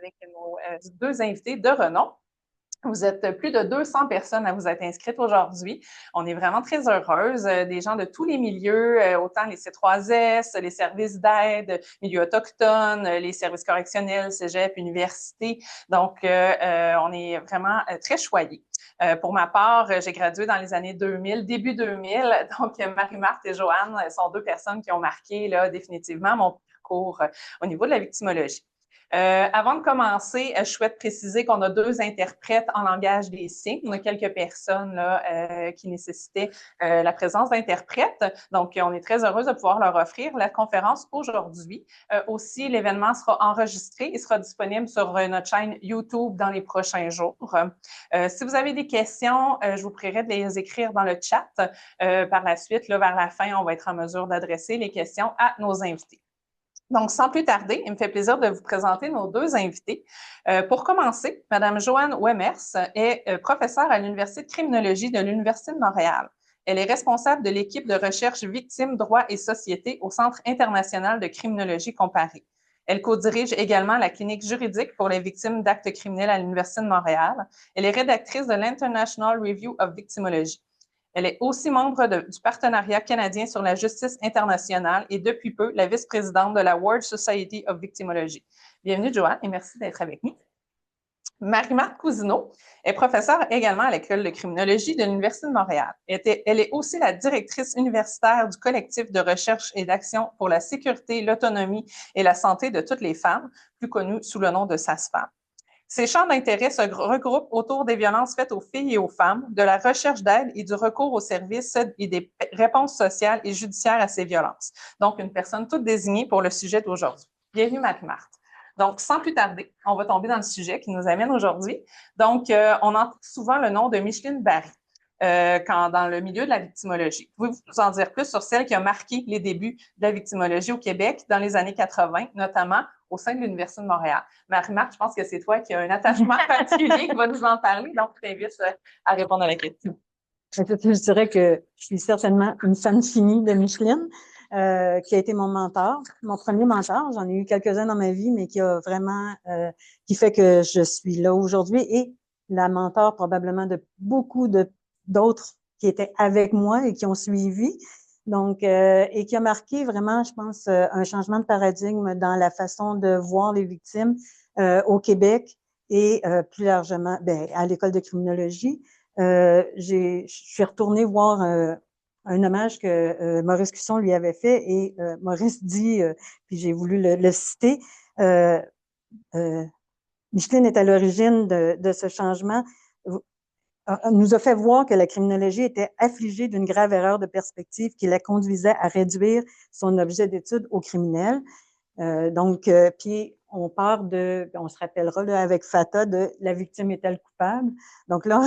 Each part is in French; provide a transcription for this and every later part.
avec nos deux invités de renom. Vous êtes plus de 200 personnes à vous être inscrites aujourd'hui. On est vraiment très heureuse. Des gens de tous les milieux, autant les C3S, les services d'aide, milieux autochtones, les services correctionnels, cégep, université. Donc, on est vraiment très choyés. Pour ma part, j'ai gradué dans les années 2000, début 2000. Donc, Marie-Marthe et Joanne sont deux personnes qui ont marqué là, définitivement mon parcours au niveau de la victimologie. Avant de commencer, je souhaite préciser qu'on a deux interprètes en langage des signes. On a quelques personnes là, qui nécessitaient la présence d'interprètes. Donc, on est très heureuse de pouvoir leur offrir la conférence aujourd'hui. Aussi, l'événement sera enregistré et sera disponible sur notre chaîne YouTube dans les prochains jours. Si vous avez des questions, je vous prierai de les écrire dans le chat. Par la suite, là, vers la fin, on va être en mesure d'adresser les questions à nos invités. Donc, sans plus tarder, il me fait plaisir de vous présenter nos deux invités. Pour commencer, Madame Joanne Wemmers est professeure à l'Université de criminologie de l'Université de Montréal. Elle est responsable de l'équipe de recherche Victimes, droits et société au Centre international de criminologie comparée. Elle co-dirige également la clinique juridique pour les victimes d'actes criminels à l'Université de Montréal. Elle est rédactrice de l'International Review of Victimology. Elle est aussi membre du Partenariat canadien sur la justice internationale et depuis peu la vice-présidente de la World Society of Victimology. Bienvenue, Joanne, et merci d'être avec nous. Marie-Marthe Cousineau est professeure également à l'École de criminologie de l'Université de Montréal. Elle est aussi la directrice universitaire du collectif de recherche et d'action pour la sécurité, l'autonomie et la santé de toutes les femmes, plus connu sous le nom de SASFAM. Ces champs d'intérêt se regroupent autour des violences faites aux filles et aux femmes, de la recherche d'aide et du recours aux services et des réponses sociales et judiciaires à ces violences. Donc, une personne toute désignée pour le sujet d'aujourd'hui. Bienvenue, Marie-Marthe. Donc, sans plus tarder, on va tomber dans le sujet qui nous amène aujourd'hui. Donc, on entend souvent le nom de Micheline Barry dans le milieu de la victimologie. Pouvez-vous nous en dire plus sur celle qui a marqué les débuts de la victimologie au Québec dans les années 80, notamment au sein de l'Université de Montréal? Marie-Marthe, je pense que c'est toi qui as un attachement particulier qui va nous en parler, donc je t'invite à répondre à la question. Je dirais que je suis certainement une fan finie de Micheline, qui a été mon mentor, mon premier mentor. J'en ai eu quelques-uns dans ma vie, mais qui a vraiment, qui fait que je suis là aujourd'hui et la mentor probablement de beaucoup d'autres qui étaient avec moi et qui ont suivi. Donc, et qui a marqué vraiment, je pense, un changement de paradigme dans la façon de voir les victimes au Québec et plus largement, à l'École de criminologie. Je suis retournée voir un hommage que Maurice Cusson lui avait fait et Maurice dit, puis j'ai voulu le citer, Micheline est à l'origine de ce changement, nous a fait voir que la criminologie était affligée d'une grave erreur de perspective qui la conduisait à réduire son objet d'étude au criminel. Puis on part on se rappellera là, avec Fata de la victime est-elle coupable. Donc là,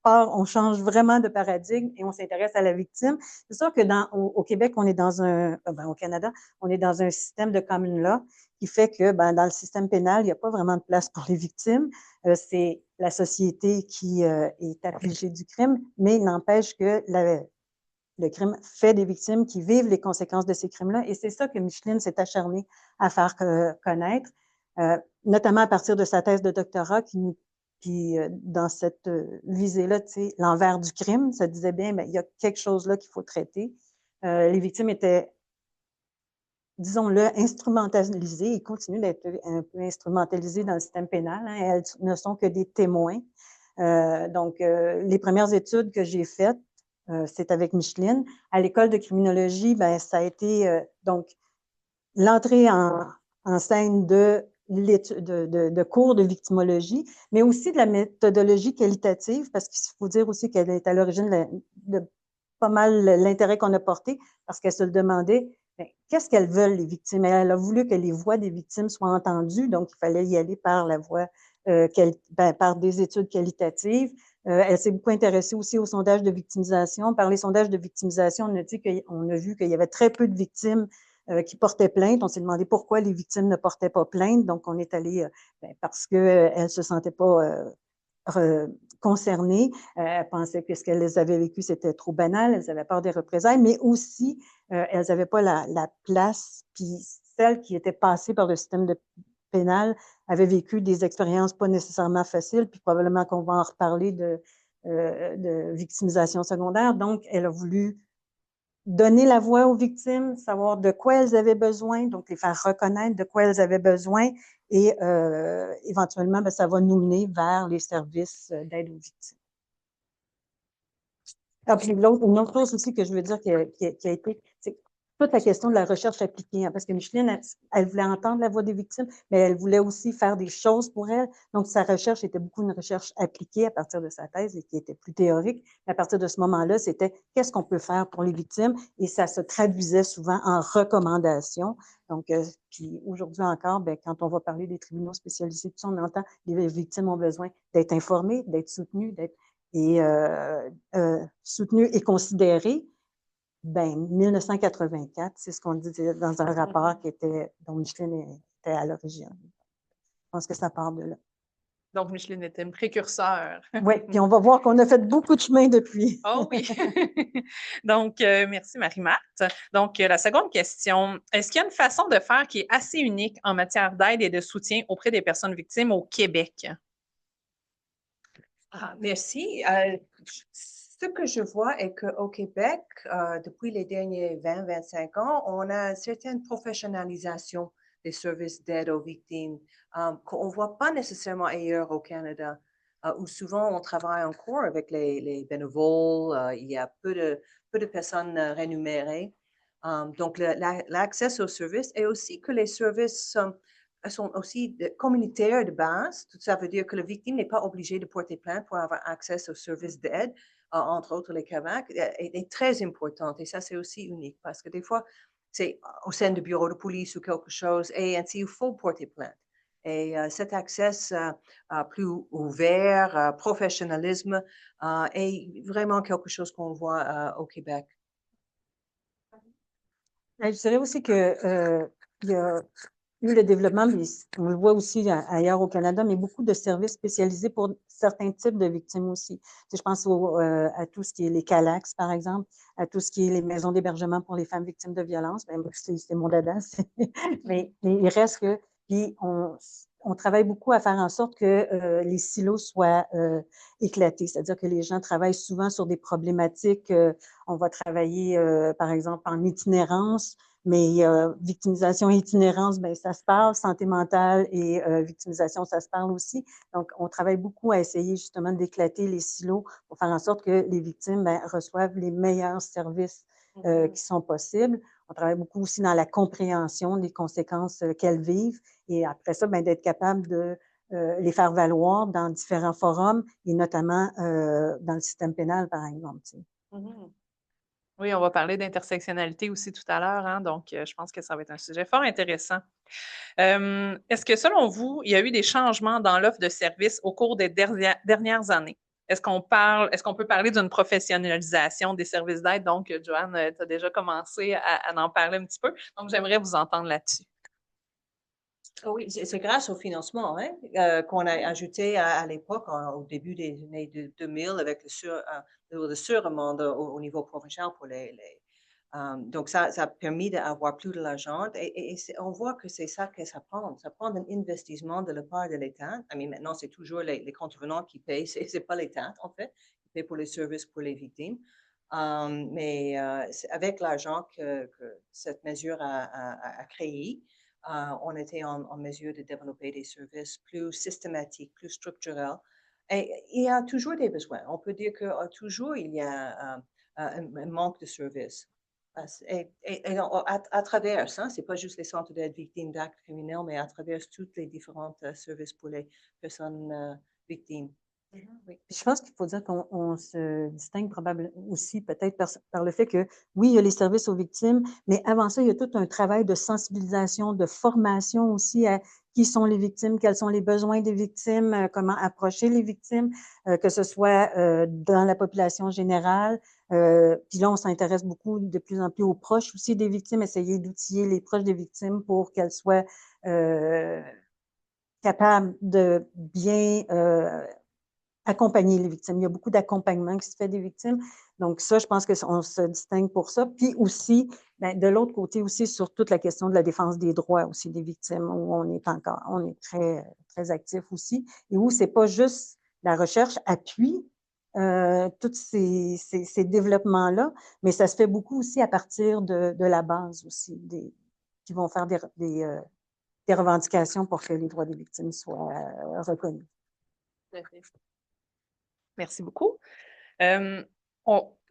on change vraiment de paradigme et on s'intéresse à la victime. C'est sûr que au Québec, on est au Canada, on est dans un système de common law qui fait que dans le système pénal, il n'y a pas vraiment de place pour les victimes. C'est la société qui est affligée du crime, mais il n'empêche que le crime fait des victimes qui vivent les conséquences de ces crimes-là. Et c'est ça que Micheline s'est acharnée à faire connaître, notamment à partir de sa thèse de doctorat qui dans cette visée-là, tu sais, l'envers du crime, ça disait bien, il y a quelque chose là qu'il faut traiter. Les victimes étaient, disons-le, instrumentalisées et continuent d'être un peu instrumentalisées dans le système pénal. Hein, elles ne sont que des témoins. Les premières études que j'ai faites, c'est avec Micheline. À l'École de criminologie, ça a été donc l'entrée en scène de cours de victimologie, mais aussi de la méthodologie qualitative, parce qu'il faut dire aussi qu'elle est à l'origine de pas mal l'intérêt qu'on a porté, parce qu'elle se le demandait, qu'est-ce qu'elles veulent, les victimes? Elle a voulu que les voix des victimes soient entendues, donc il fallait y aller par la voix, par des études qualitatives. Elle s'est beaucoup intéressée aussi aux sondages de victimisation. Par les sondages de victimisation, on a vu qu'il y avait très peu de victimes qui portaient plainte. On s'est demandé pourquoi les victimes ne portaient pas plainte. Donc, on est allé parce qu'elles se sentaient pas concernées. Elles pensaient que ce qu'elles avaient vécu, c'était trop banal. Elles avaient peur des représailles, mais aussi, elles n'avaient pas la place. Puis, celles qui étaient passées par le système pénal avait vécu des expériences pas nécessairement faciles, puis probablement qu'on va en reparler de victimisation secondaire. Donc, elle a voulu donner la voix aux victimes, savoir de quoi elles avaient besoin, donc les faire reconnaître de quoi elles avaient besoin, et éventuellement, bien, ça va nous mener vers les services d'aide aux victimes. Ah, puis une autre chose aussi que je veux dire qui a été, c'est toute la question de la recherche appliquée, hein, parce que Micheline, elle voulait entendre la voix des victimes, mais elle voulait aussi faire des choses pour elles. Donc, sa recherche était beaucoup une recherche appliquée à partir de sa thèse et qui était plus théorique. À partir de ce moment-là, c'était qu'est-ce qu'on peut faire pour les victimes, et ça se traduisait souvent en recommandations. Donc, puis aujourd'hui encore, bien, quand on va parler des tribunaux spécialisés, tout ça, on entend les victimes ont besoin d'être informées, d'être soutenues, et soutenues et considérées. Ben, 1984, c'est ce qu'on dit dans un rapport dont Micheline était à l'origine. Je pense que ça part de là. Donc, Micheline était une précurseur. Oui, puis on va voir qu'on a fait beaucoup de chemin depuis. Oh oui. Donc, merci Marie-Marthe. Donc, la seconde question, est-ce qu'il y a une façon de faire qui est assez unique en matière d'aide et de soutien auprès des personnes victimes au Québec? Merci. Ce que je vois est qu'au Québec, depuis les derniers 20-25 ans, on a une certaine professionnalisation des services d'aide aux victimes qu'on ne voit pas nécessairement ailleurs au Canada, où souvent on travaille encore avec les bénévoles, il y a peu de personnes rémunérées. Donc, l'accès aux services et aussi que les services sont aussi communautaires de base. Tout ça veut dire que la victime n'est pas obligée de porter plainte pour avoir accès aux services d'aide, entre autres les CAVAC, est très importante. Et ça, c'est aussi unique parce que des fois, c'est au sein du bureau de police ou quelque chose, et ainsi, il faut porter plainte. Et cet accès plus ouvert, professionnalisme, est vraiment quelque chose qu'on voit au Québec. Je dirais aussi que il y a eu le développement, mais on le voit aussi ailleurs au Canada, mais beaucoup de services spécialisés pour certains types de victimes aussi. Je pense à tout ce qui est les CALAX, par exemple, à tout ce qui est les maisons d'hébergement pour les femmes victimes de violences. C'est mon dada. Mais il reste que, puis on travaille beaucoup à faire en sorte que les silos soient éclatés, c'est-à-dire que les gens travaillent souvent sur des problématiques. On va travailler, par exemple, en itinérance, mais victimisation et itinérance, ben, ça se parle, santé mentale et victimisation, ça se parle aussi. Donc, on travaille beaucoup à essayer justement d'éclater les silos pour faire en sorte que les victimes ben, reçoivent les meilleurs services qui sont possibles. On travaille beaucoup aussi dans la compréhension des conséquences qu'elles vivent et après ça, ben, d'être capable de les faire valoir dans différents forums et notamment dans le système pénal, par exemple. Tu sais. Oui, on va parler d'intersectionnalité aussi tout à l'heure, hein, donc je pense que ça va être un sujet fort intéressant. Est-ce que selon vous, il y a eu des changements dans l'offre de services au cours des dernières années? Est-ce qu'on peut parler d'une professionnalisation des services d'aide? Donc, Joanne, tu as déjà commencé à en parler un petit peu, donc j'aimerais vous entendre là-dessus. Oui, c'est grâce au financement qu'on a ajouté à l'époque, au début des années 2000, avec le surrement au niveau professionnel pour donc, ça a permis d'avoir plus de l'argent et on voit que c'est ça que ça prend. Ça prend un investissement de la part de l'État. Maintenant, c'est toujours les contrevenants qui payent, c'est pas l'État, en fait, qui paye pour les services pour les victimes. Mais avec l'argent que cette mesure a créé, on était en mesure de développer des services plus systématiques, plus structurels. Et il y a toujours des besoins. On peut dire que toujours il y a un manque de services. Et à travers ça, c'est pas juste les centres d'aide victimes d'actes criminels, mais à travers tous les différents services pour les personnes victimes. Oui. Puis je pense qu'il faut dire qu'on se distingue probablement aussi peut-être par le fait que, oui, il y a les services aux victimes, mais avant ça, il y a tout un travail de sensibilisation, de formation aussi à qui sont les victimes, quels sont les besoins des victimes, comment approcher les victimes, que ce soit dans la population générale. Puis là, on s'intéresse beaucoup de plus en plus aux proches aussi des victimes, essayer d'outiller les proches des victimes pour qu'elles soient capables de bien accompagner les victimes. Il y a beaucoup d'accompagnement qui se fait des victimes, Donc ça, je pense qu'on se distingue pour ça. Puis aussi, ben, de l'autre côté aussi, sur toute la question de la défense des droits aussi des victimes, où on est très, très actif aussi, et où c'est pas juste la recherche appuie tous ces développements-là, mais ça se fait beaucoup aussi à partir de la base aussi, qui vont faire des revendications pour que les droits des victimes soient reconnus. Merci beaucoup.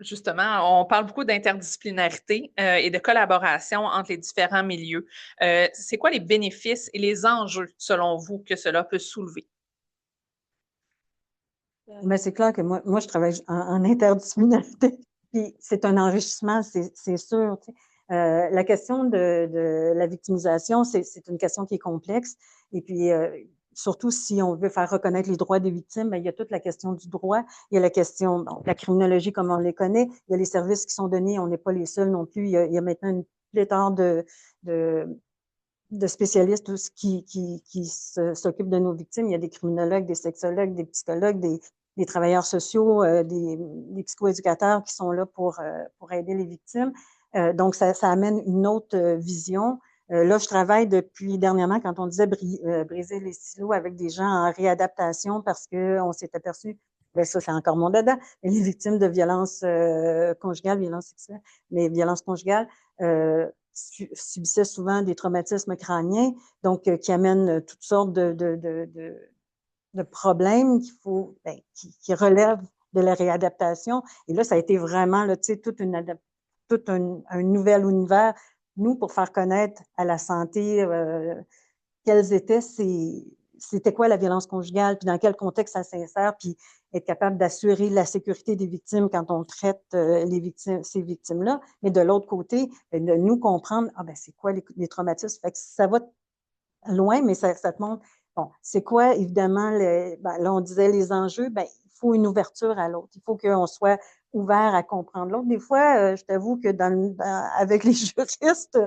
Justement, on parle beaucoup d'interdisciplinarité et de collaboration entre les différents milieux. C'est quoi les bénéfices et les enjeux, selon vous, que cela peut soulever? Ben, c'est clair que moi je travaille en interdisciplinarité, puis c'est un enrichissement, c'est sûr. Tu sais. La question de la victimisation, c'est une question qui est complexe. Et puis, surtout si on veut faire reconnaître les droits des victimes, ben, il y a toute la question du droit, il y a la question, bon, la criminologie comme on les connaît, il y a les services qui sont donnés, on n'est pas les seuls non plus. Il y a maintenant une pléthore de spécialistes qui s'occupent de nos victimes. Il y a des criminologues, des sexologues, des psychologues, des travailleurs sociaux, des psychoéducateurs qui sont là pour aider les victimes. Donc, ça amène une autre vision. Là, je travaille depuis dernièrement, quand on disait briser les silos avec des gens en réadaptation parce qu'on s'est aperçu, ben ça, c'est encore mon dada, mais les victimes de violences conjugales, violences sexuelles, mais violences conjugales, subissaient souvent des traumatismes crâniens, donc qui amènent toutes sortes de problèmes qui relèvent de la réadaptation. Et là, ça a été vraiment là, tout un nouvel univers, nous, pour faire connaître à la santé quels étaient c'était quoi la violence conjugale, puis dans quel contexte ça s'insère, puis être capable d'assurer la sécurité des victimes quand on traite ces victimes-là. Mais de l'autre côté, de nous comprendre, c'est quoi les traumatismes. Fait que ça va loin, mais ça te montre, bon, c'est quoi, évidemment, là, on disait les enjeux, il faut une ouverture à l'autre. Il faut qu'on soit ouvert à comprendre l'autre. Des fois, je t'avoue que avec les juristes,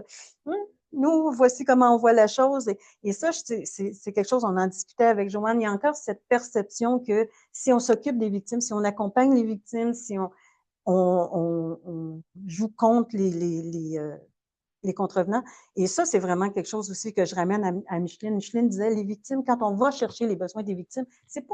nous, voici comment on voit la chose. Et ça, c'est quelque chose, on en discutait avec Joanne. Il y a encore cette perception que si on s'occupe des victimes, si on accompagne les victimes, si on joue contre les contrevenants. Et ça, c'est vraiment quelque chose aussi que je ramène à Micheline. Micheline disait, les victimes, quand on va chercher les besoins des victimes, c'est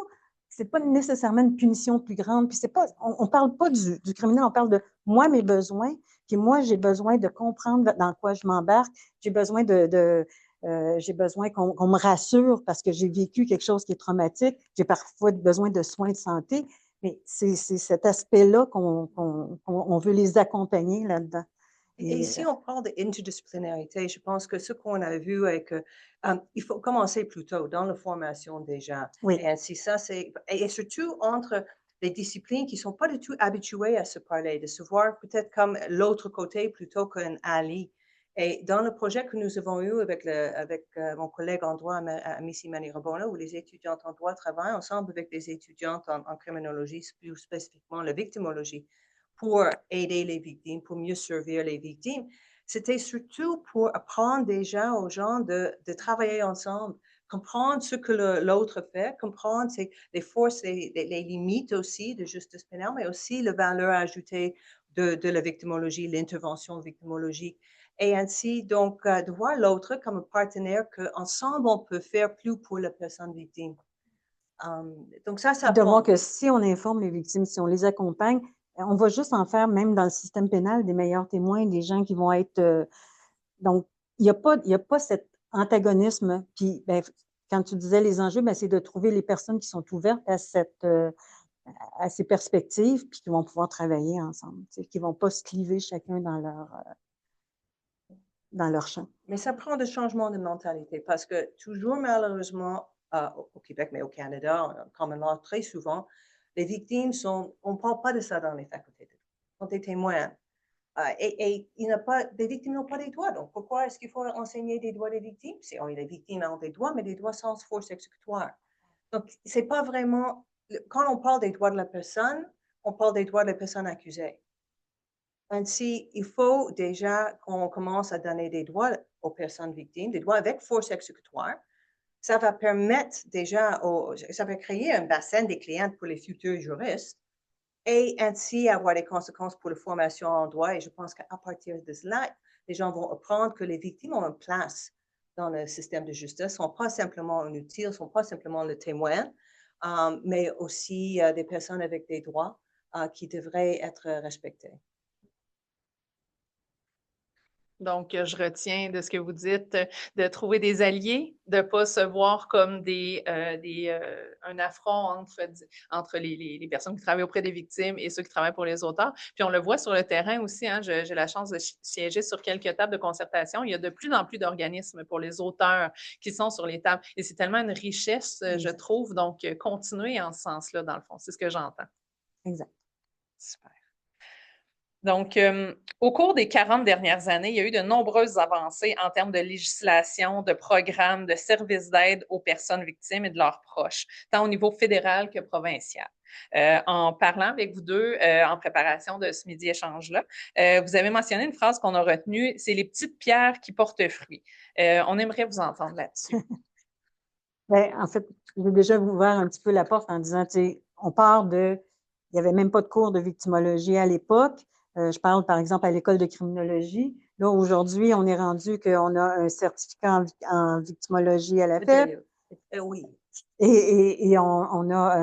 pas nécessairement une punition plus grande. Puis on parle pas du criminel, on parle de moi, mes besoins. Puis moi, j'ai besoin de comprendre dans quoi je m'embarque. J'ai besoin j'ai besoin qu'on me rassure parce que j'ai vécu quelque chose qui est traumatique. J'ai parfois besoin de soins de santé. Mais c'est cet aspect-là qu'on veut les accompagner là-dedans. Et si on parle d'interdisciplinarité, je pense que ce qu'on a vu est que il faut commencer plus tôt dans la formation déjà. Oui. Et ainsi, et surtout entre les disciplines qui ne sont pas du tout habituées à se parler, de se voir peut-être comme l'autre côté plutôt qu'un ally. Et dans le projet que nous avons eu avec mon collègue en droit, Missy Manirabona, où les étudiantes en droit travaillent ensemble avec des étudiantes en criminologie, plus spécifiquement la victimologie, pour aider les victimes, pour mieux servir les victimes. C'était surtout pour apprendre déjà aux gens de travailler ensemble, comprendre ce que l'autre fait, comprendre les forces, les limites aussi de justice pénale, mais aussi la valeur ajoutée de la victimologie, l'intervention victimologique. Et ainsi, donc, de voir l'autre comme un partenaire qu'ensemble, on peut faire plus pour la personne victime. Donc ça de voir que si on informe les victimes, si on les accompagne, on va juste en faire, même dans le système pénal, des meilleurs témoins, des gens qui vont être... donc, il n'y a pas cet antagonisme. Puis, quand tu disais les enjeux, c'est de trouver les personnes qui sont ouvertes à ces perspectives, puis qui vont pouvoir travailler ensemble, qui ne vont pas se cliver chacun dans leur champ. Mais ça prend des changements de mentalité parce que toujours, malheureusement, au Québec, mais au Canada, en common law, très souvent, les victimes on ne parle pas de ça dans les facultés. Sont des témoins. Et les victimes n'ont pas des droits. Donc, pourquoi est-ce qu'il faut enseigner des droits des victimes? Les victimes ont des droits, mais des droits sans force exécutoire. Donc, c'est pas vraiment, quand on parle des droits de la personne, on parle des droits de la personne accusée. Ainsi, il faut déjà qu'on commence à donner des droits aux personnes victimes, des droits avec force exécutoire. Ça va permettre déjà, ça va créer un bassin des clientes pour les futurs juristes et ainsi avoir des conséquences pour la formation en droit. Et je pense qu'à partir de cela, les gens vont apprendre que les victimes ont une place dans le système de justice, ne sont pas simplement un outil, ne sont pas simplement le témoin, mais aussi des personnes avec des droits qui devraient être respectés. Donc, je retiens de ce que vous dites de trouver des alliés, de ne pas se voir comme un affront entre les personnes qui travaillent auprès des victimes et ceux qui travaillent pour les auteurs. Puis on le voit sur le terrain aussi, hein, j'ai la chance de siéger sur quelques tables de concertation. Il y a de plus en plus d'organismes pour les auteurs qui sont sur les tables. Et c'est tellement une richesse, je trouve. Donc, continuer en ce sens-là, dans le fond. C'est ce que j'entends. Exact. Super. Donc, au cours des 40 dernières années, il y a eu de nombreuses avancées en termes de législation, de programmes, de services d'aide aux personnes victimes et de leurs proches, tant au niveau fédéral que provincial. En parlant avec vous deux en préparation de ce midi-échange-là, vous avez mentionné une phrase qu'on a retenue, c'est les petites pierres qui portent fruit. On aimerait vous entendre là-dessus. Ben, en fait, j'ai déjà ouvert un petit peu la porte en disant, tu sais, on part il n'y avait même pas de cours de victimologie à l'époque. Je parle, par exemple, à l'école de criminologie. Là, aujourd'hui, on est rendu qu'on a un certificat en victimologie à la FEP. Oui. Et on a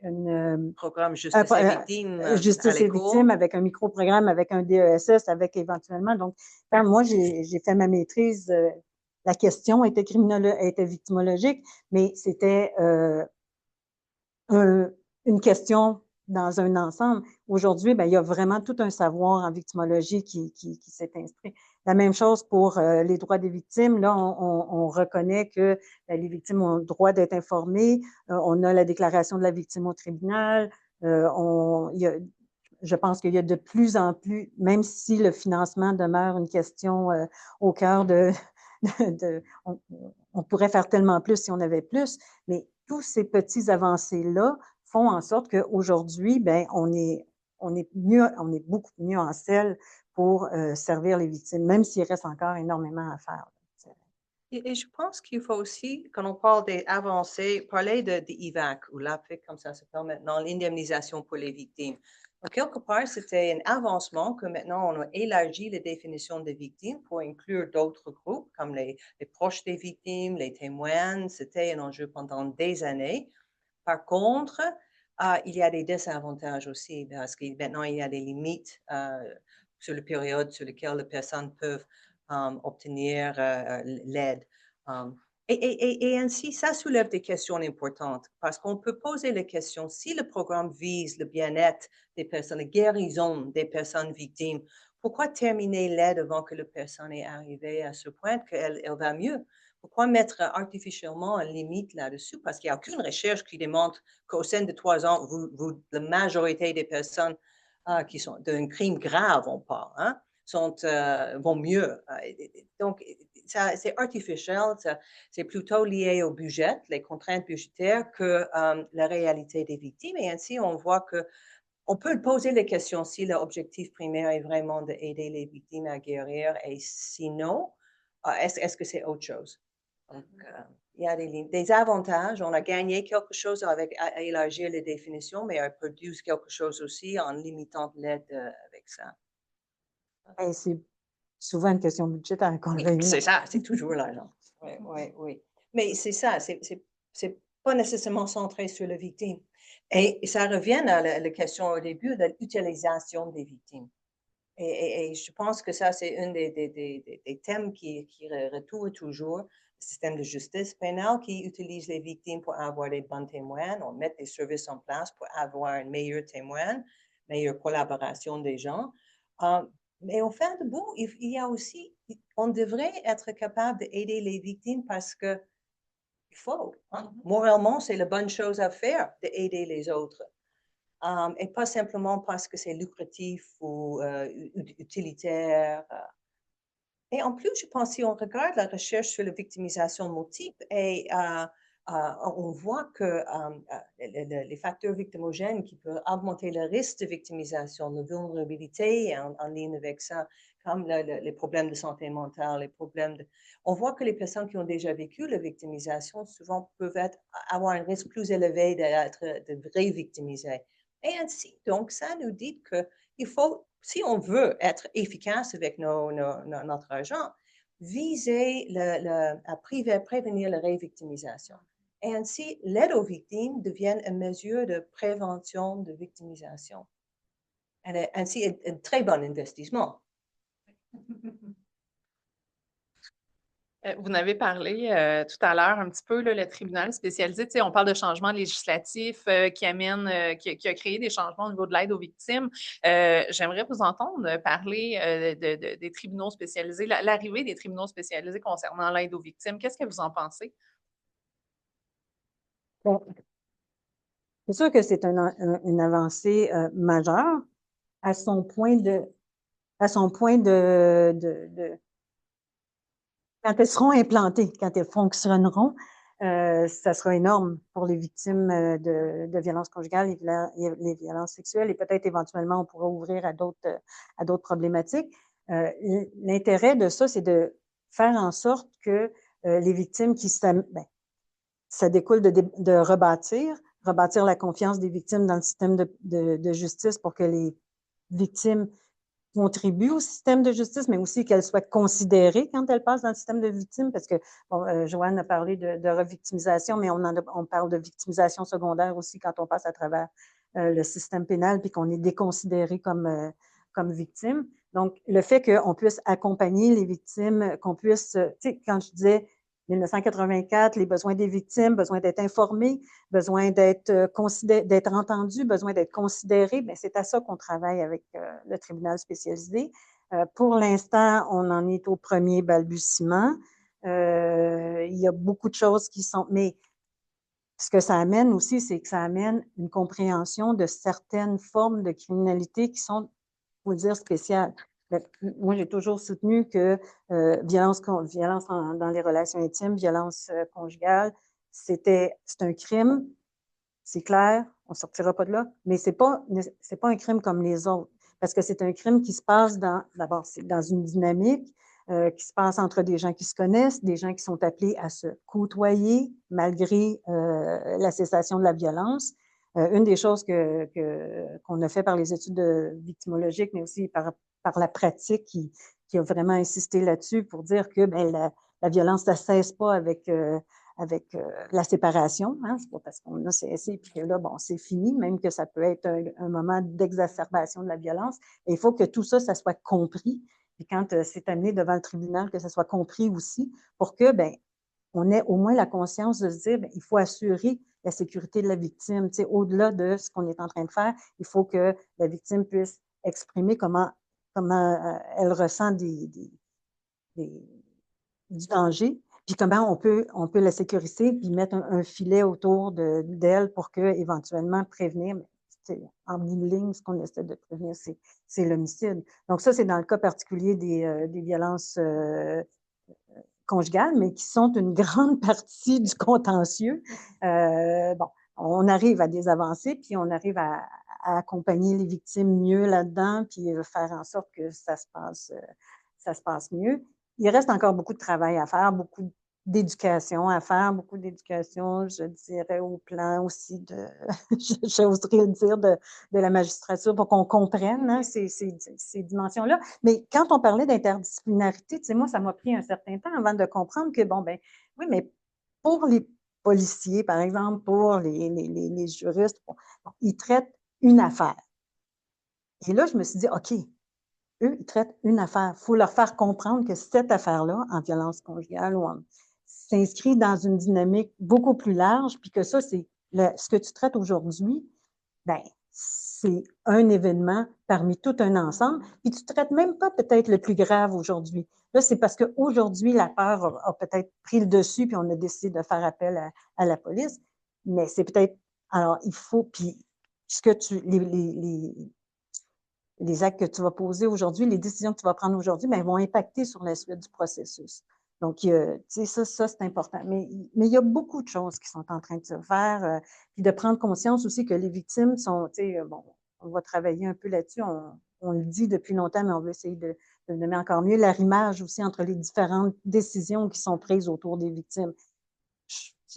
un programme Justice et Victimes. Justice et Victimes avec un micro-programme, avec un DESS, avec éventuellement. Donc, quand moi, j'ai fait ma maîtrise, la question était victimologique, mais c'était une question dans un ensemble. Aujourd'hui, ben, il y a vraiment tout un savoir en victimologie qui s'est inscrit. La même chose pour les droits des victimes. Là, on reconnaît que les victimes ont le droit d'être informées. On a la déclaration de la victime au tribunal. Je pense qu'il y a de plus en plus, même si le financement demeure une question au cœur on pourrait faire tellement plus si on avait plus, mais tous ces petits avancées-là font en sorte qu'aujourd'hui, ben, on est beaucoup mieux en selle pour servir les victimes, même s'il reste encore énormément à faire. Et je pense qu'il faut aussi, quand on parle des avancées, parler de l'IVAC, ou l'APIC, comme ça s'appelle maintenant, l'indemnisation pour les victimes. Donc, quelque part, c'était un avancement que maintenant, on a élargi la définition des victimes pour inclure d'autres groupes, comme les proches des victimes, les témoins. C'était un enjeu pendant des années. Par contre, il y a des désavantages aussi, parce que maintenant, il y a des limites sur la période sur laquelle les personnes peuvent obtenir l'aide. Et ainsi, ça soulève des questions importantes parce qu'on peut poser la question si le programme vise le bien-être des personnes, la guérison des personnes victimes, pourquoi terminer l'aide avant que la personne est arrivée à ce point qu'elle va mieux? Pourquoi mettre artificiellement une limite là-dessus? Parce qu'il n'y a aucune recherche qui démontre qu'au sein de 3 ans, la majorité des personnes qui sont d'un crime grave, on parle, hein, vont mieux. Donc, c'est artificiel, c'est plutôt lié au budget, les contraintes budgétaires, que la réalité des victimes. Et ainsi, on voit que on peut poser les questions si l'objectif primaire est vraiment d'aider les victimes à guérir et sinon, est-ce que c'est autre chose? Donc, il y a des avantages. On a gagné quelque chose avec à élargir les définitions, mais on produit quelque chose aussi en limitant l'aide avec ça. Et c'est souvent une question budgétaire qu'on Oui, c'est ça, c'est toujours l'argent. Oui. Mais c'est ça, c'est pas nécessairement centré sur la victime. Et ça revient à la question au début de l'utilisation des victimes. Et je pense que ça, c'est un des thèmes qui retourne toujours. Le système de justice pénale qui utilise les victimes pour avoir des bons témoins. On met des services en place pour avoir un meilleur témoin, meilleure collaboration des gens. Mais au fin de bout, il y a aussi, on devrait être capable d'aider les victimes parce que il faut. Hein? Moralement, c'est la bonne chose à faire d'aider les autres. Et pas simplement parce que c'est lucratif ou utilitaire. Et en plus, je pense, si on regarde la recherche sur la victimisation multiple, et on voit que les facteurs victimogènes qui peuvent augmenter le risque de victimisation, la vulnérabilité en ligne avec ça, comme les problèmes de santé mentale, les problèmes de... On voit que les personnes qui ont déjà vécu la victimisation souvent peuvent avoir un risque plus élevé d'être de vrais victimisés. Et ainsi, donc, ça nous dit que il faut, si on veut être efficace avec notre argent, viser à prévenir la révictimisation. Et ainsi, l'aide aux victimes devient une mesure de prévention de victimisation. Et ainsi, un très bon investissement. Vous en avez parlé tout à l'heure un petit peu, là, le tribunal spécialisé. Tu sais, on parle de changements législatifs qui a créé des changements au niveau de l'aide aux victimes. J'aimerais vous entendre parler des tribunaux spécialisés, l'arrivée des tribunaux spécialisés concernant l'aide aux victimes. Qu'est-ce que vous en pensez? Bon, c'est sûr que c'est une avancée majeure à son point de quand elles seront implantées, quand elles fonctionneront, ça sera énorme pour les victimes de violences conjugales et les violences sexuelles et peut-être éventuellement on pourra ouvrir à d'autres problématiques. L'intérêt de ça, c'est de faire en sorte que les victimes ça découle de rebâtir la confiance des victimes dans le système de justice pour que les victimes contribuent au système de justice, mais aussi qu'elles soient considérées quand elles passent dans le système de victimes, parce que Joanne a parlé de revictimisation, mais on parle de victimisation secondaire aussi quand on passe à travers le système pénal puis qu'on est déconsidéré comme victime. Donc, le fait qu'on puisse accompagner les victimes, qu'on puisse, tu sais, quand je disais 1984, les besoins des victimes, besoin d'être informés, besoin d'être entendus, besoin d'être considérés, bien, c'est à ça qu'on travaille avec le tribunal spécialisé. Pour l'instant, on en est au premier balbutiement. Il y a beaucoup de choses qui sont... Mais ce que ça amène aussi, c'est que ça amène une compréhension de certaines formes de criminalité qui sont, faut dire, spéciales. Moi, j'ai toujours soutenu que violence dans les relations intimes, violence conjugale, c'est un crime, c'est clair, on ne sortira pas de là, mais c'est pas un crime comme les autres, parce que c'est un crime qui se passe d'abord, c'est dans une dynamique qui se passe entre des gens qui se connaissent, des gens qui sont appelés à se côtoyer malgré la cessation de la violence. Une des choses qu'on a fait par les études victimologiques, mais aussi par la pratique qui a vraiment insisté là-dessus pour dire que la violence, ça ne cesse pas avec la séparation. Hein? C'est pas parce qu'on a cessé et puis que là, bon, c'est fini, même que ça peut être un moment d'exacerbation de la violence. Et il faut que tout ça, ça soit compris. Et quand c'est amené devant le tribunal, que ça soit compris aussi pour que, on ait au moins la conscience de se dire, il faut assurer la sécurité de la victime. Tu sais, au-delà de ce qu'on est en train de faire, il faut que la victime puisse exprimer comment elle ressent du danger, puis comment on peut la sécuriser, puis mettre un filet autour d'elle pour que éventuellement prévenir. Mais, en bout de ligne, ce qu'on essaie de prévenir, c'est l'homicide. Donc ça, c'est dans le cas particulier des violences conjugales, mais qui sont une grande partie du contentieux. Bon, on arrive à des avancées, puis on arrive à accompagner les victimes mieux là-dedans, puis faire en sorte que ça se passe mieux. Il reste encore beaucoup de travail à faire, beaucoup d'éducation à faire, beaucoup d'éducation, je dirais, au plan aussi j'oserais le dire, de la magistrature pour qu'on comprenne hein, ces dimensions-là. Mais quand on parlait d'interdisciplinarité, tu sais, moi, ça m'a pris un certain temps avant de comprendre que, oui, mais pour les policiers, par exemple, pour les juristes, ils traitent une affaire. Et là, je me suis dit, OK, eux, ils traitent une affaire. Il faut leur faire comprendre que cette affaire-là, en violence conjugale s'inscrit dans une dynamique beaucoup plus large, puis que ça, c'est ce que tu traites aujourd'hui, c'est un événement parmi tout un ensemble, puis tu ne traites même pas peut-être le plus grave aujourd'hui. Là, c'est parce qu'aujourd'hui, la peur a peut-être pris le dessus, puis on a décidé de faire appel à la police, mais c'est peut-être... Alors, il faut... Puis, ce que les actes que tu vas poser aujourd'hui, les décisions que tu vas prendre aujourd'hui, vont impacter sur la suite du processus. Donc, tu sais, ça c'est important. Mais il y a beaucoup de choses qui sont en train de se faire, puis de prendre conscience aussi que les victimes sont, tu sais, on va travailler un peu là-dessus, on le dit depuis longtemps, mais on veut essayer de le nommer encore mieux, l'arrimage aussi entre les différentes décisions qui sont prises autour des victimes.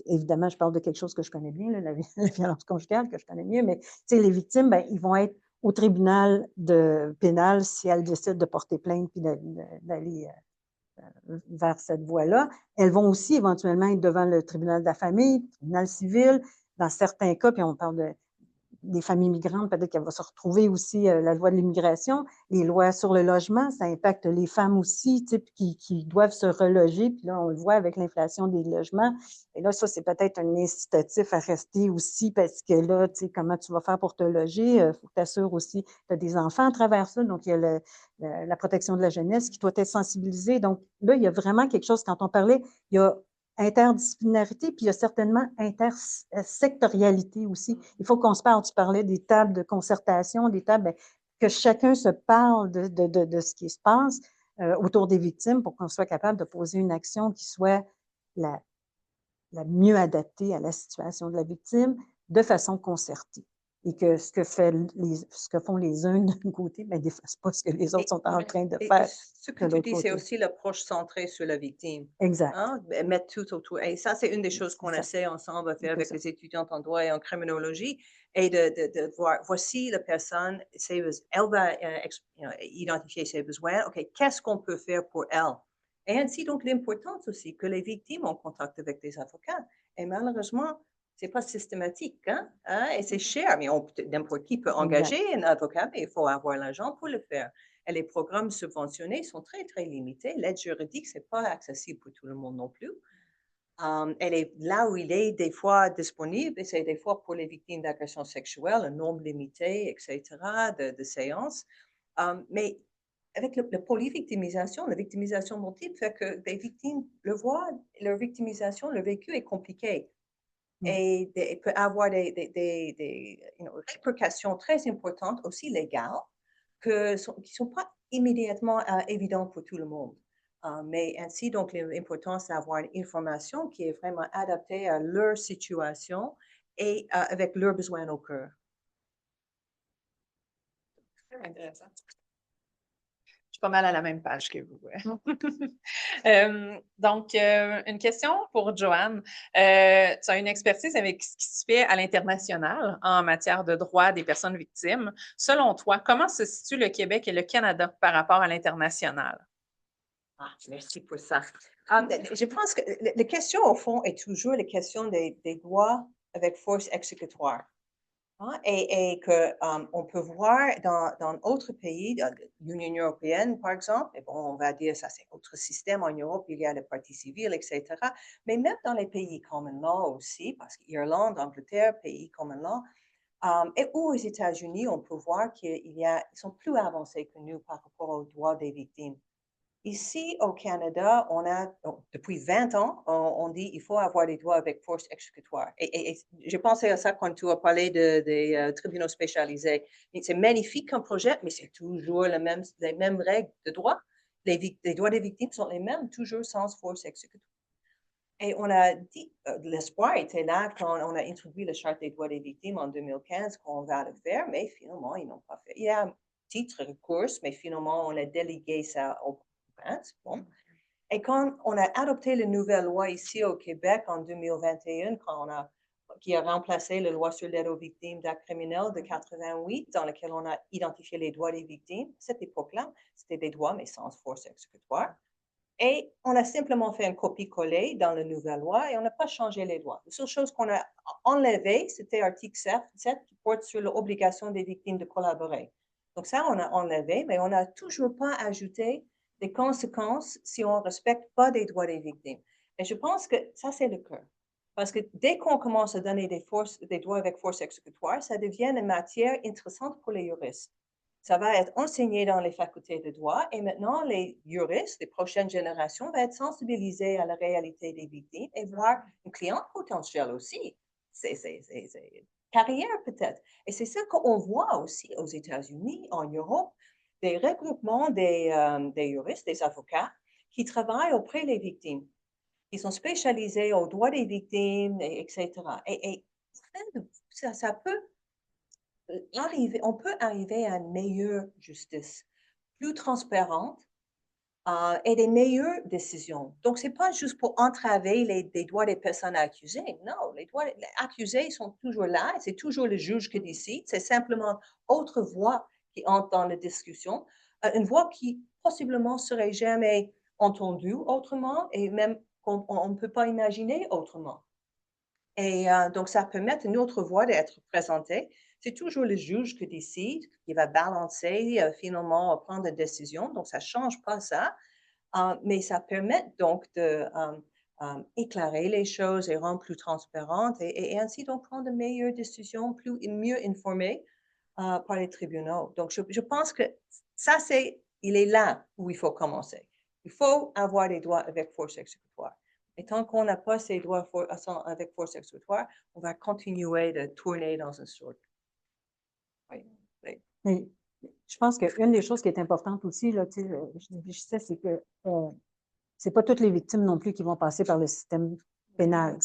évidemment, je parle de quelque chose que je connais bien, là, la violence conjugale, que je connais mieux, mais les victimes, ben, ils vont être au tribunal pénal si elles décident de porter plainte puis d'aller vers cette voie-là. Elles vont aussi éventuellement être devant le tribunal de la famille, le tribunal civil. Dans certains cas, puis on parle des familles migrantes, peut-être qu'elle va se retrouver aussi la loi de l'immigration, les lois sur le logement, ça impacte les femmes aussi, qui doivent se reloger. Puis là, on le voit avec l'inflation des logements. Et là, ça, c'est peut-être un incitatif à rester aussi parce que là, comment tu vas faire pour te loger? Il faut que tu assures aussi, tu as des enfants à travers ça. Donc, il y a la protection de la jeunesse qui doit être sensibilisée. Donc, là, il y a vraiment quelque chose, quand on parlait, il y a interdisciplinarité, puis il y a certainement intersectorialité aussi. Il faut qu'on se parle. Tu parlais des tables de concertation, des tables, bien, que chacun se parle de ce qui se passe autour des victimes pour qu'on soit capable de poser une action qui soit la mieux adaptée à la situation de la victime de façon concertée. Et que ce que font les uns d'un côté, bien, des fois, ce n'est pas ce que les autres sont en train de faire ce que de tu l'autre dis, c'est côté. aussi l'approche centrée sur la victime. Exact. Hein? Mettre tout autour. Et ça, c'est une des choses qu'on Ça. essaie ensemble de faire avec ça. les étudiants en droit et en criminologie, et de voir, voici la personne, elle va identifier ses besoins. OK, qu'est-ce qu'on peut faire pour elle? Et ainsi, donc, l'importance aussi que les victimes ont contact avec des avocats. Et malheureusement, c'est pas systématique, hein? Et c'est cher, mais n'importe qui peut engager un avocat, mais il faut avoir l'argent pour le faire. Et les programmes subventionnés sont très, très limités. L'aide juridique, c'est pas accessible pour tout le monde non plus. Elle est là où il est des fois disponible, et c'est des fois pour les victimes d'agressions sexuelles, un nombre limité, etc., de séances. Mais avec la polyvictimisation, la victimisation multiple fait que des victimes le voient, leur victimisation, leur vécu est compliqué. Et il peut avoir des répercussions très importantes, aussi légales, qui ne sont pas immédiatement évidentes pour tout le monde. Mais ainsi, donc, l'importance d'avoir une information qui est vraiment adaptée à leur situation et avec leurs besoins au cœur. Très intéressant. Je suis pas mal à la même page que vous. Donc, une question pour Joanne. Tu as une expertise avec ce qui se fait à l'international en matière de droits des personnes victimes. Selon toi, comment se situent le Québec et le Canada par rapport à l'international? Merci pour ça. Je pense que la question, au fond, est toujours la question des droits avec force exécutoire. Et qu'on peut voir dans d'autres pays, l'Union européenne, par exemple, et bon, on va dire ça, c'est autre système en Europe, il y a le parti civil, etc. Mais même dans les pays common law aussi, parce qu'Irlande, Angleterre, pays common law, et aux États-Unis, on peut voir qu'ils sont plus avancés que nous par rapport aux droits des victimes. Ici, au Canada, depuis 20 ans, on dit qu'il faut avoir des droits avec force exécutoire. Et je pensais à ça quand tu as parlé des tribunaux spécialisés. C'est magnifique comme projet, mais c'est toujours les mêmes règles de droit. Les droits des victimes sont les mêmes, toujours sans force exécutoire. Et on a dit, l'espoir était là quand on a introduit la Charte des droits des victimes en 2015 qu'on va le faire, mais finalement, ils n'ont pas fait. Il y a un titre recours, mais finalement, on a délégué ça au Bon. Et quand on a adopté la nouvelle loi ici au Québec en 2021, qui a remplacé la loi sur l'aide aux victimes d'actes criminels de 88, dans laquelle on a identifié les droits des victimes, à cette époque-là, c'était des droits, mais sans force exécutoire. Et on a simplement fait un copier-coller dans la nouvelle loi et on n'a pas changé les droits. La seule chose qu'on a enlevée, c'était l'article 7 qui porte sur l'obligation des victimes de collaborer. Donc ça, on a enlevé, mais on n'a toujours pas ajouté des conséquences si on ne respecte pas les droits des victimes. Et je pense que ça, c'est le cœur. Parce que dès qu'on commence à donner des droits avec force exécutoire, ça devient une matière intéressante pour les juristes. Ça va être enseigné dans les facultés de droit et maintenant, les juristes, les prochaines générations, vont être sensibilisés à la réalité des victimes et voir une cliente potentielle aussi. C'est carrière peut-être. Et c'est ça qu'on voit aussi aux États-Unis, en Europe, des regroupements des juristes, des avocats qui travaillent auprès des victimes. Ils sont spécialisés aux droits des victimes, etc. Et ça peut on peut arriver à une meilleure justice, plus transparente, et des meilleures décisions. Donc, ce n'est pas juste pour entraver les droits des personnes accusées. Non, les droits des accusés sont toujours là. C'est toujours le juge qui décide. C'est simplement autre voix qui entre dans la discussion, une voix qui possiblement serait jamais entendue autrement et même qu'on ne peut pas imaginer autrement. Et donc, ça permet à une autre voix d'être présentée. C'est toujours le juge qui décide, qui va balancer, finalement, prendre une décision. Donc, ça ne change pas ça. Mais ça permet donc d'éclairer les choses et rendre plus transparentes et ainsi donc prendre de meilleures décisions, mieux informées par les tribunaux. Donc, je pense que ça, il est là où il faut commencer. Il faut avoir des droits avec force exécutoire. Et tant qu'on n'a pas ces droits avec force exécutoire, on va continuer de tourner dans une sorte. Oui. Mais je pense qu'une des choses qui est importante aussi, là, je sais, c'est que c'est pas toutes les victimes non plus qui vont passer par le système pénal,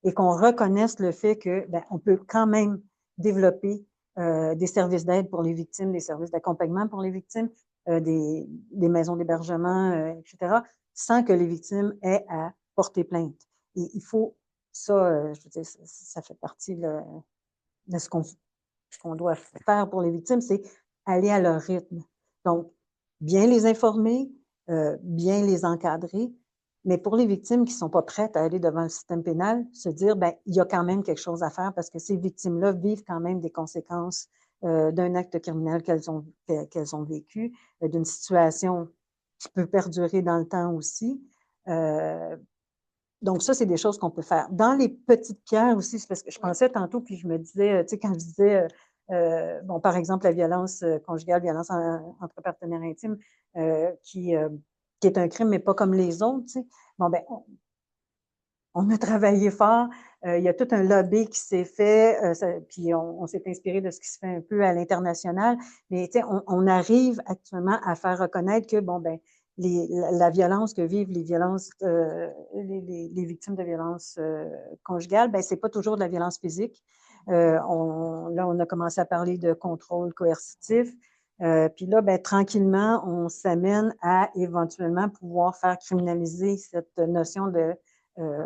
et qu'on reconnaisse le fait que on peut quand même développer des services d'aide pour les victimes, des services d'accompagnement pour les victimes, des maisons d'hébergement, etc., sans que les victimes aient à porter plainte. Et il faut ça, je veux dire, ça fait partie de ce qu'on doit faire pour les victimes, c'est aller à leur rythme. Donc, bien les informer, bien les encadrer, mais pour les victimes qui ne sont pas prêtes à aller devant le système pénal, se dire, il y a quand même quelque chose à faire parce que ces victimes-là vivent quand même des conséquences d'un acte criminel qu'elles ont vécu, d'une situation qui peut perdurer dans le temps aussi. Donc, ça, c'est des choses qu'on peut faire. Dans les petites pierres aussi, c'est parce que je pensais tantôt, puis je me disais, tu sais, quand je disais, bon, par exemple, la violence conjugale, violence entre partenaires intimes, qui est un crime, mais pas comme les autres, tu sais. Bon, on a travaillé fort. Il y a tout un lobby qui s'est fait, puis on s'est inspiré de ce qui se fait un peu à l'international. Mais, tu sais, on arrive actuellement à faire reconnaître que, bon, la violence que vivent les victimes de violences conjugales, c'est pas toujours de la violence physique. Là, on a commencé à parler de contrôle coercitif. Puis là, tranquillement, on s'amène à éventuellement pouvoir faire criminaliser cette notion de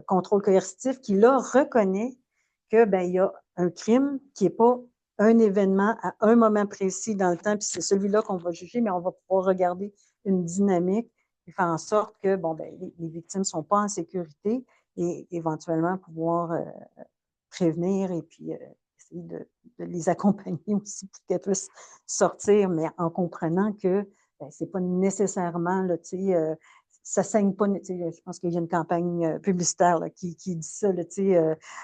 contrôle coercitif qui, là, reconnaît que il y a un crime qui n'est pas un événement à un moment précis dans le temps, puis c'est celui-là qu'on va juger, mais on va pouvoir regarder une dynamique et faire en sorte que les victimes ne sont pas en sécurité et éventuellement pouvoir prévenir et puis essayer de les accompagner aussi pour qu'elles puissent sortir, mais en comprenant que c'est pas nécessairement, là, ça saigne pas, je pense qu'il y a une campagne publicitaire là, qui dit ça, là,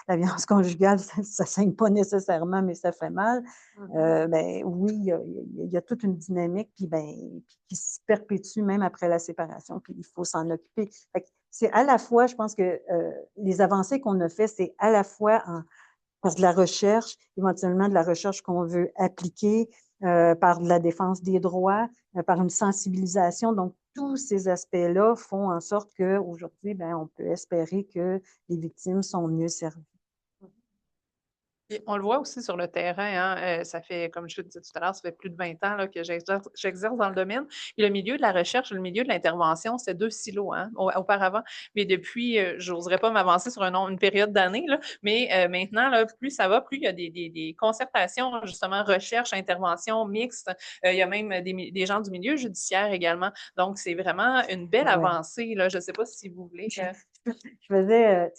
la violence conjugale, ça saigne pas nécessairement, mais ça fait mal. Oui, il y a toute une dynamique puis qui se perpétue même après la séparation, puis il faut s'en occuper. C'est à la fois, je pense que les avancées qu'on a fait, c'est à la fois par de la recherche, éventuellement de la recherche qu'on veut appliquer, par de la défense des droits, par une sensibilisation. Donc, tous ces aspects-là font en sorte qu'aujourd'hui, on peut espérer que les victimes sont mieux servies. Et on le voit aussi sur le terrain, hein, ça fait, comme je te disais tout à l'heure, ça fait plus de 20 ans là, que j'exerce dans le domaine. Et le milieu de la recherche et le milieu de l'intervention, c'est deux silos auparavant. Mais depuis, je n'oserais pas m'avancer sur une période d'années, mais maintenant, là, plus ça va, plus il y a des concertations, justement, recherche, intervention mixte. Il y a même des gens du milieu judiciaire également. Donc, c'est vraiment une belle avancée. Là. Je ne sais pas si vous voulez. Je faisais,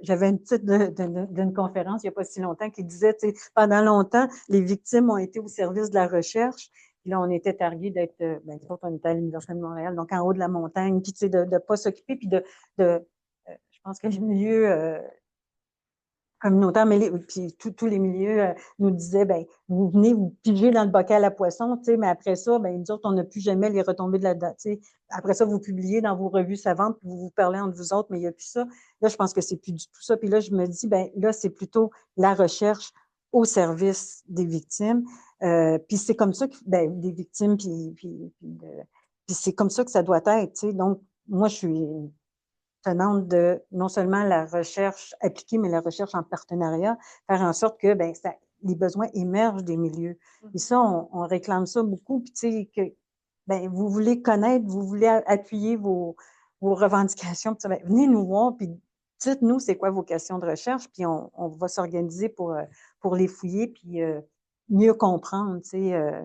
j'avais une petite d'une conférence il n'y a pas si longtemps qui disait, pendant longtemps, les victimes ont été au service de la recherche. Puis là, on était targués d'être, on était à l'Université de Montréal, donc en haut de la montagne, puis de ne pas s'occuper, puis je pense que les milieux communautaires, mais puis tous les milieux nous disaient, vous venez vous piger dans le bocal à poisson, mais après ça, nous autres, on n'a plus jamais les retombées de la, après ça, vous publiez dans vos revues savantes, puis vous vous parlez entre vous autres, mais il n'y a plus ça. Là, je pense que c'est plus du tout ça. Puis là, je me dis, là, c'est plutôt la recherche au service des victimes. Puis c'est comme ça que, des victimes, puis c'est comme ça que ça doit être, Donc, moi, je suis tenante de non seulement la recherche appliquée, mais la recherche en partenariat, faire en sorte que les besoins émergent des milieux. Et ça, on réclame ça beaucoup. Puis, tu sais, ben, vous voulez connaître, vous voulez appuyer vos revendications, puis ben, venez nous voir, puis dites-nous c'est quoi vos questions de recherche, puis on va s'organiser pour les fouiller, puis mieux comprendre.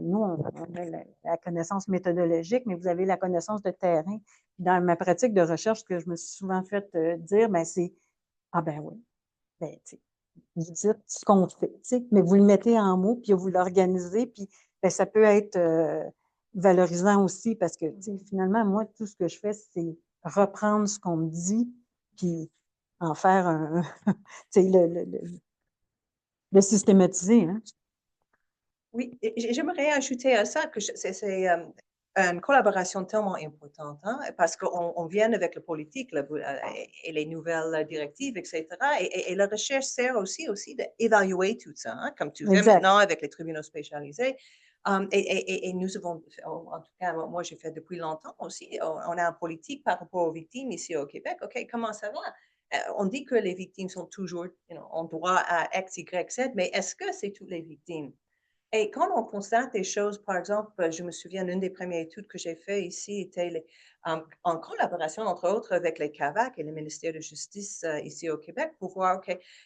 Nous, on a la connaissance méthodologique, mais vous avez la connaissance de terrain. Dans ma pratique de recherche, ce que je me suis souvent fait dire, ben, c'est « Ah ben oui, ben, vous dites ce qu'on fait, mais vous le mettez en mots, puis vous l'organisez, puis ben, ça peut être valorisant aussi parce que finalement, moi, tout ce que je fais, c'est reprendre ce qu'on me dit, puis en faire un, le systématiser. Hein? Oui, et j'aimerais ajouter à ça que c'est une collaboration tellement importante, hein, parce qu'on vient avec le politique et les nouvelles directives, etc. Et la recherche sert aussi d'évaluer tout ça, hein, comme tu fais Exact. maintenant avec les tribunaux spécialisés. Et nous avons, en tout cas, moi j'ai fait depuis longtemps aussi, on a une politique par rapport aux victimes ici au Québec. OK, comment ça va? On dit que les victimes sont toujours en droit à X, Y, Z, mais est-ce que c'est toutes les victimes? Et quand on constate des choses, par exemple, je me souviens, l'une des premières études que j'ai faites ici était en collaboration, entre autres, avec les CAVAC et le ministère de Justice ici au Québec pour voir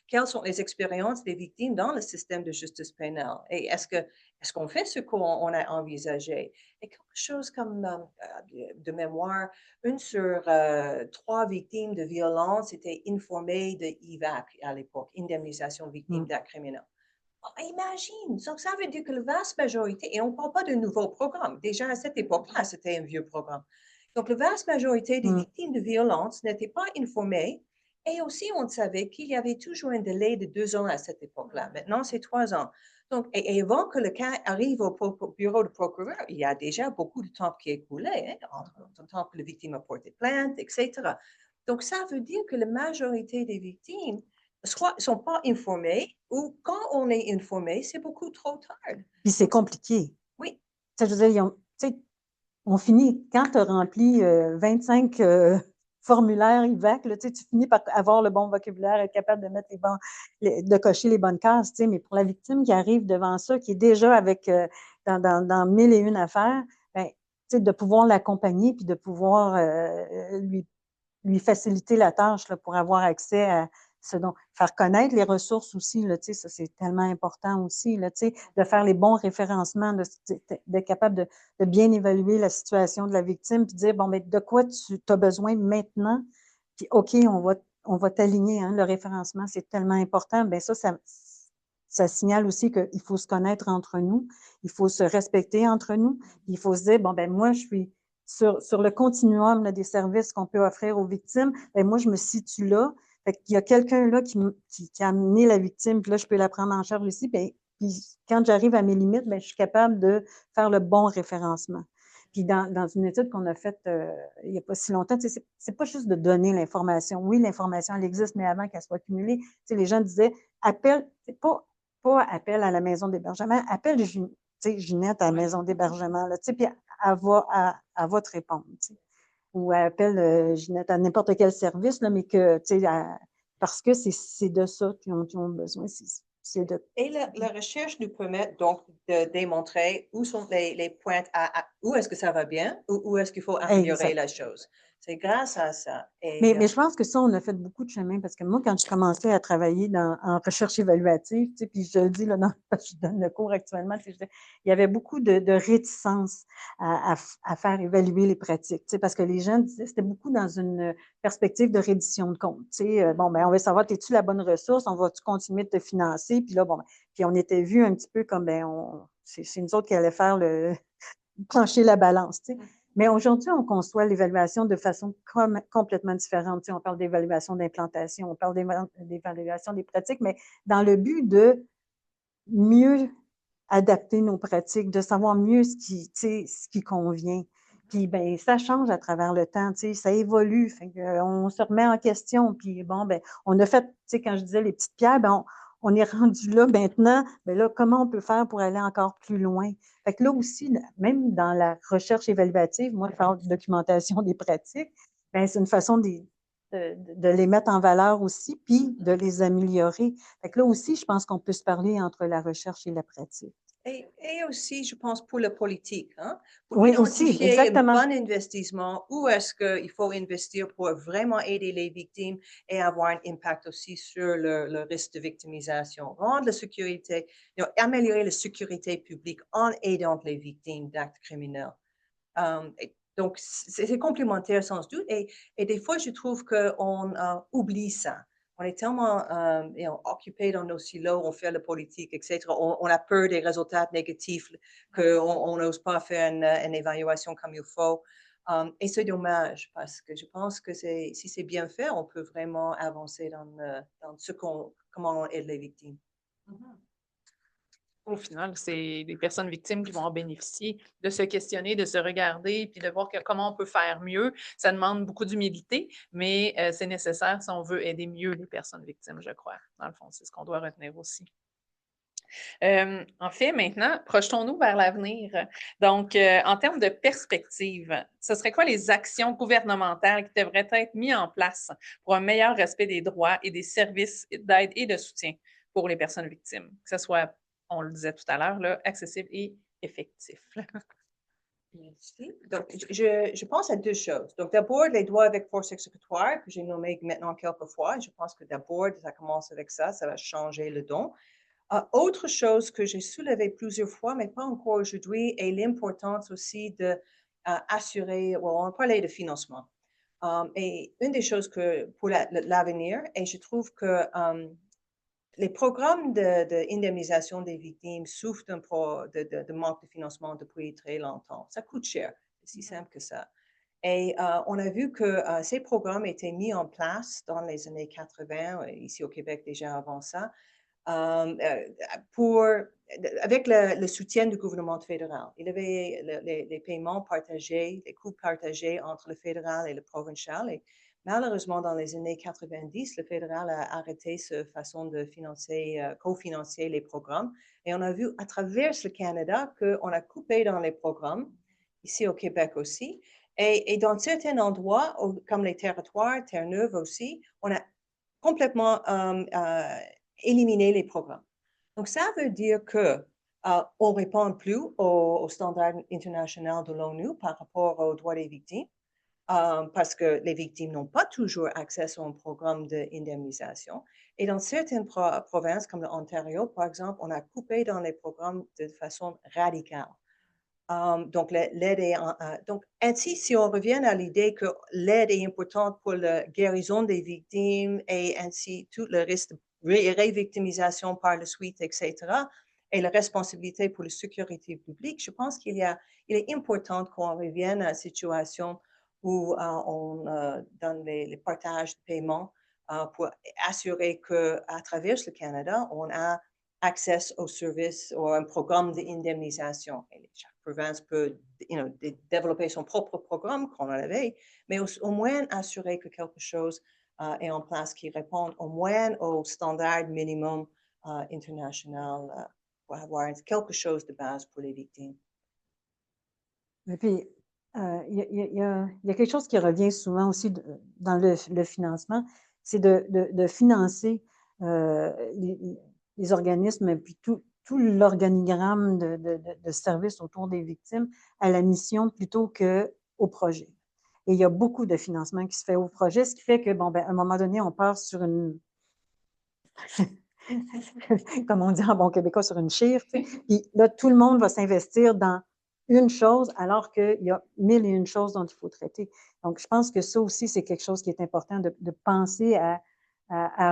quelles sont les expériences des victimes dans le système de justice pénale. Et est-ce qu'on fait ce qu'on a envisagé? Et quelque chose comme, de mémoire, une sur trois victimes de violence était informée de IVAC à l'époque, indemnisation victime d'actes criminels. Imagine, donc ça veut dire que la vaste majorité, et on ne parle pas de nouveaux programmes, déjà à cette époque-là, c'était un vieux programme. Donc, la vaste majorité des victimes de violence n'étaient pas informées et aussi on savait qu'il y avait toujours un délai de 2 ans à cette époque-là. Maintenant, c'est 3 ans. Donc, et avant que le cas arrive au bureau du procureur, il y a déjà beaucoup de temps qui est écoulé, hein, entre le temps que la victime a porté plainte, etc. Donc, ça veut dire que la majorité des victimes soit ne sont pas informés ou quand on est informé, c'est beaucoup trop tard. Puis c'est compliqué. Oui. Je veux dire, on finit, quand tu as rempli 25 formulaires IVAC, là, tu finis par avoir le bon vocabulaire, être capable de mettre de cocher les bonnes cases, mais pour la victime qui arrive devant ça, qui est déjà avec dans 1001 affaires, ben, de pouvoir l'accompagner puis de pouvoir lui faciliter la tâche là, pour avoir accès à ce dont. Faire connaître les ressources aussi, là, ça c'est tellement important aussi, là, de faire les bons référencements, d'être capable de bien évaluer la situation de la victime, puis dire, bon, mais de quoi tu as besoin maintenant, puis OK, on va t'aligner, hein, le référencement, c'est tellement important. Bien ça signale aussi qu'il faut se connaître entre nous, il faut se respecter entre nous, il faut se dire, bon, ben moi, je suis sur le continuum là, des services qu'on peut offrir aux victimes, ben moi, je me situe là. Fait qu'il y a quelqu'un là qui a amené la victime, puis là, je peux la prendre en charge ici. Puis quand j'arrive à mes limites, ben, je suis capable de faire le bon référencement. Puis dans une étude qu'on a faite il n'y a pas si longtemps, c'est pas juste de donner l'information. Oui, l'information, elle existe, mais avant qu'elle soit accumulée, les gens disaient, appelle, c'est pas appel à la maison d'hébergement, appelle Ginette à la maison d'hébergement, puis elle va te répondre. Ou elle appelle Ginette à n'importe quel service, là, mais que, parce que c'est de ça qu'ils ont besoin. Et la recherche nous permet donc de démontrer où sont les points où est-ce que ça va bien ou où est-ce qu'il faut améliorer la chose. C'est grâce à ça. Mais je pense que ça, on a fait beaucoup de chemin parce que moi, quand je commençais à travailler en recherche évaluative, puis je le dis là, je donne le cours actuellement, il y avait beaucoup de réticence à faire évaluer les pratiques, parce que les gens disaient, c'était beaucoup dans une perspective de reddition de compte. Bon, ben, on va savoir, es-tu la bonne ressource, on va-tu continuer de te financer, puis là, bon, puis on était vu un petit peu comme, ben, c'est nous autres qui allait faire plancher la balance, Mais aujourd'hui, on conçoit l'évaluation de façon complètement différente. On parle d'évaluation d'implantation, on parle d'évaluation des pratiques, mais dans le but de mieux adapter nos pratiques, de savoir mieux ce qui convient. Puis, ben, ça change à travers le temps, ça évolue. On se remet en question. Puis, bon, ben, on a fait, quand je disais les petites pierres, ben, on est rendu là maintenant. Ben là, comment on peut faire pour aller encore plus loin? Fait que là aussi, même dans la recherche évaluative, moi, je parle de documentation des pratiques, ben, c'est une façon de les mettre en valeur aussi, puis de les améliorer. Fait que là aussi, je pense qu'on peut se parler entre la recherche et la pratique. Et aussi, je pense, pour la politique, hein, pour Oui, aussi, identifier un exactement. bon investissement, où est-ce qu'il faut investir pour vraiment aider les victimes et avoir un impact aussi sur le risque de victimisation. Rendre la sécurité, améliorer la sécurité publique en aidant les victimes d'actes criminels. Donc, c'est complémentaire sans doute. Et des fois, je trouve qu'on oublie ça. On est tellement occupé dans nos silos, on fait la politique, etc. On a peur des résultats négatifs, qu'on n'ose pas faire une évaluation comme il faut. Et c'est dommage parce que je pense que si c'est bien fait, on peut vraiment avancer dans comment on aide les victimes. Au final, c'est les personnes victimes qui vont en bénéficier de se questionner, de se regarder, puis de voir comment on peut faire mieux. Ça demande beaucoup d'humilité, mais c'est nécessaire si on veut aider mieux les personnes victimes, je crois. Dans le fond, c'est ce qu'on doit retenir aussi. En fait, maintenant, projetons-nous vers l'avenir. Donc, en termes de perspective, ce serait quoi les actions gouvernementales qui devraient être mises en place pour un meilleur respect des droits et des services d'aide et de soutien pour les personnes victimes, que ce soit, on le disait tout à l'heure, accessible et effectif? Merci. Donc, je pense à deux choses. Donc, d'abord, les droits avec force exécutoire, que j'ai nommé maintenant quelques fois. Je pense que d'abord, ça commence avec ça va changer le don. Autre chose que j'ai soulevé plusieurs fois, mais pas encore aujourd'hui, est l'importance aussi de assurer, on parlait de financement. Et une des choses que pour l'avenir, et je trouve que les programmes d'indemnisation des victimes souffrent de manque de financement depuis très longtemps. Ça coûte cher, c'est si simple que ça. Et on a vu que ces programmes étaient mis en place dans les années 80, ici au Québec déjà avant ça, avec le soutien du gouvernement fédéral. Il y avait les paiements partagés, les coûts partagés entre le fédéral et le provincial. Et malheureusement, dans les années 90, le fédéral a arrêté cette façon de cofinancer les programmes. Et on a vu à travers le Canada qu'on a coupé dans les programmes, ici au Québec aussi. Et dans certains endroits, comme les territoires, Terre-Neuve aussi, on a complètement éliminer les programmes. Donc, ça veut dire que on ne répond plus aux standards internationaux de l'ONU par rapport aux droits des victimes, parce que les victimes n'ont pas toujours accès à un programme d'indemnisation. Et dans certaines provinces, comme l'Ontario, par exemple, on a coupé dans les programmes de façon radicale. Donc, l'aide est donc, ainsi, si on revient à l'idée que l'aide est importante pour la guérison des victimes et ainsi tout le risque de révictimisation par la suite, etc., et la responsabilité pour la sécurité publique, je pense il est important qu'on revienne à une situation où on donne les partages de paiement pour assurer qu'à travers le Canada, on a accès aux services ou un programme d'indemnisation. Chaque province peut développer son propre programme qu'on avait, mais au moins assurer que quelque chose est en place qui répond au moins aux standards minimums internationaux pour avoir quelque chose de base pour les victimes. Et puis, il y a quelque chose qui revient souvent aussi dans le financement, c'est de financer les organismes et puis tout l'organigramme de services autour des victimes à la mission plutôt qu'au projet. Et il y a beaucoup de financement qui se fait au projet, ce qui fait que, bon, ben, à un moment donné, on part sur une, comme on dit en bon québécois, sur une chire. Puis là, tout le monde va s'investir dans une chose, alors qu'il y a 1001 choses dont il faut traiter. Donc, je pense que ça aussi, c'est quelque chose qui est important de penser à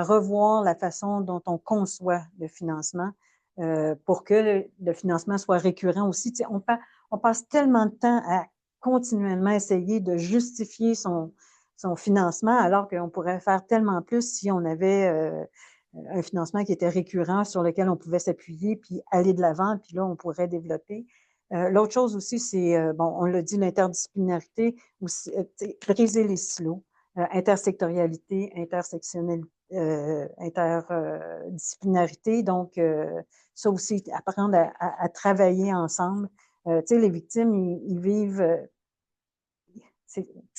revoir la façon dont on conçoit le financement pour que le financement soit récurrent aussi. Tu sais, on passe tellement de temps à continuellement essayer de justifier son financement, alors qu'on pourrait faire tellement plus si on avait un financement qui était récurrent sur lequel on pouvait s'appuyer puis aller de l'avant, puis là, on pourrait développer. L'autre chose aussi, c'est, bon, on l'a dit, l'interdisciplinarité, aussi, briser les silos, intersectorialité, interdisciplinarité. Donc, ça aussi, apprendre à travailler ensemble. Tu sais, les victimes, ils vivent,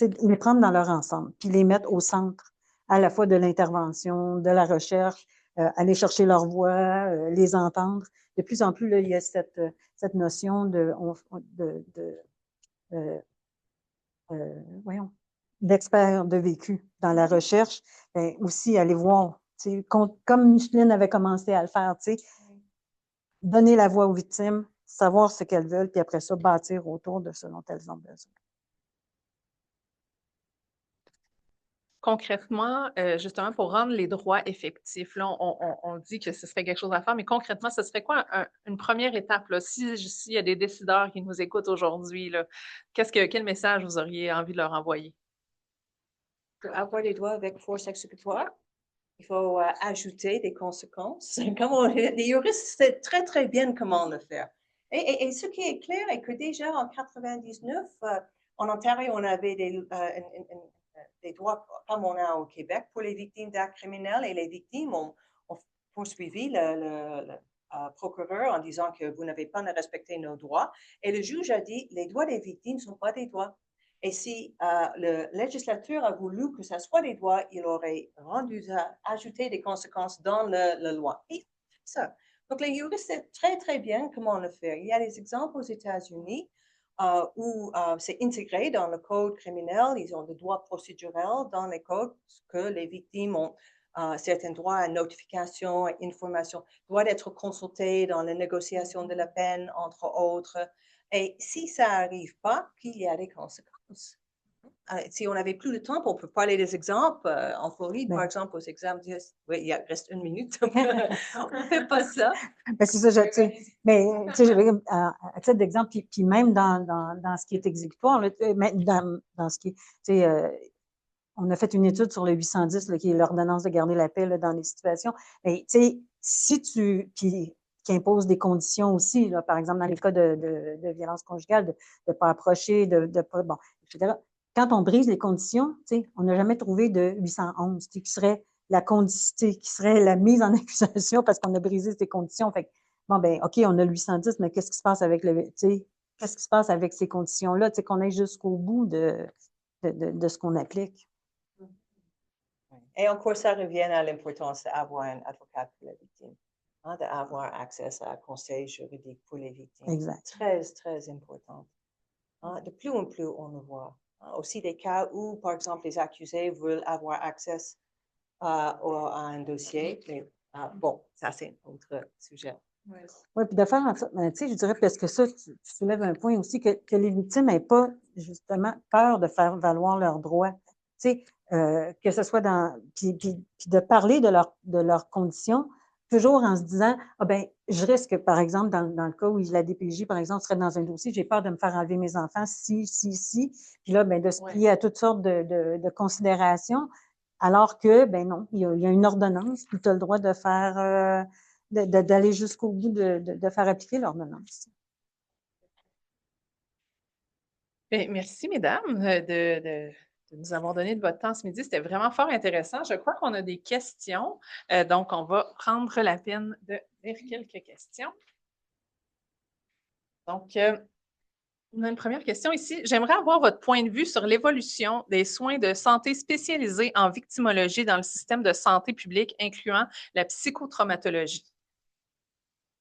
les prendre dans leur ensemble, puis les mettre au centre à la fois de l'intervention, de la recherche, aller chercher leur voix, les entendre. de plus en plus, là, il y a cette notion voyons, d'experts de vécu dans la recherche. Ben, aussi, aller voir, comme Micheline avait commencé à le faire, donner la voix aux victimes, savoir ce qu'elles veulent, puis après ça, bâtir autour de ce dont elles ont besoin. Concrètement, justement, pour rendre les droits effectifs, là, on dit que ce serait quelque chose à faire, mais concrètement, ce serait quoi une première étape, là? S'il y a des décideurs qui nous écoutent aujourd'hui, là, quel message vous auriez envie de leur envoyer? Pour avoir des droits avec force exécutoire, il faut ajouter des conséquences. Les juristes savent très, très bien comment le faire. Et ce qui est clair est que déjà en 99, en Ontario, on avait des droits comme on a au Québec pour les victimes d'actes criminels et les victimes ont poursuivi le procureur en disant que vous n'avez pas respecté nos droits. Et le juge a dit, les droits des victimes ne sont pas des droits. Et si le législateur a voulu que ça soit des droits, il aurait ajouté des conséquences dans la loi. Et ça. Donc, les juristes savent très, très bien comment le faire. Il y a des exemples aux États-Unis où c'est intégré dans le code criminel. Ils ont des droits procédurels dans les codes que les victimes ont certains droits à notification, à information, droit d'être consultés dans la négociation de la peine, entre autres. Et si ça n'arrive pas, qu'il y a des conséquences. Si on n'avait plus de temps, on peut parler des exemples. En Floride, par exemple, aux exemples, oui, il reste 1 minute. On ne fait pas ça. Ben, c'est ça, mais j'avais à titre d'exemple, puis même dans ce qui est exécutoire, là, dans ce qui est, on a fait une étude sur le 810, là, qui est l'ordonnance de garder la paix là, dans les situations. Mais si qui impose des conditions aussi, là, par exemple dans les cas de violence conjugale, de ne pas approcher, bon, etc. Quand on brise les conditions, on n'a jamais trouvé de 811, qui serait la condicité, qui serait la mise en accusation parce qu'on a brisé ces conditions. Fait que, bon, ben, OK, on a le 810, mais qu'est-ce qui se passe avec qu'est-ce qui se passe avec ces conditions-là, qu'on aille jusqu'au bout de ce qu'on applique. Et encore, ça revient à l'importance d'avoir un avocat pour la victime, d'avoir accès à un conseil juridique pour les victimes. Exact. Très, très important. De plus en plus, on le voit. Aussi des cas où, par exemple, les accusés veulent avoir accès à un dossier. Mais, bon, ça, c'est un autre sujet. Oui, puis de faire en sorte, je dirais, parce que ça, tu soulèves un point aussi, que les victimes n'aient pas, justement, peur de faire valoir leurs droits. Que ce soit puis de parler de leurs conditions, toujours en se disant, ah ben, je risque, par exemple, dans le cas où la DPJ, par exemple, serait dans un dossier, j'ai peur de me faire enlever mes enfants, si. Puis là, ben, de se plier à toutes sortes de considérations, alors que, ben non, il y a une ordonnance, puis tu as le droit de faire, d'aller jusqu'au bout de faire appliquer l'ordonnance. Merci, mesdames, de nous avoir donné de votre temps ce midi. C'était vraiment fort intéressant. Je crois qu'on a des questions. Donc, on va prendre la peine de lire quelques questions. Donc, on a une première question ici. J'aimerais avoir votre point de vue sur l'évolution des soins de santé spécialisés en victimologie dans le système de santé publique, incluant la psychotraumatologie.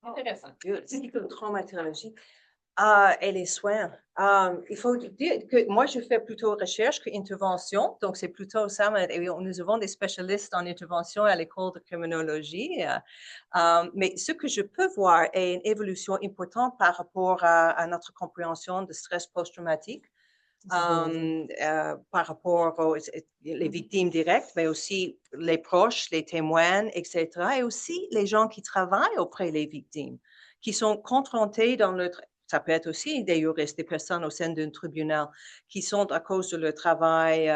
Intéressant. Psychotraumatologie. Et les soins. Il faut dire que moi, je fais plutôt recherche qu'intervention. Donc, c'est plutôt ça. Nous avons des spécialistes en intervention à l'école de criminologie. Mais ce que je peux voir est une évolution importante par rapport à notre compréhension de stress post-traumatique. Par rapport aux les victimes directes, mais aussi les proches, les témoins, etc. Et aussi les gens qui travaillent auprès des victimes, qui sont confrontés dans le ça peut être aussi des juristes, des personnes au sein d'un tribunal qui sont, à cause de leur travail,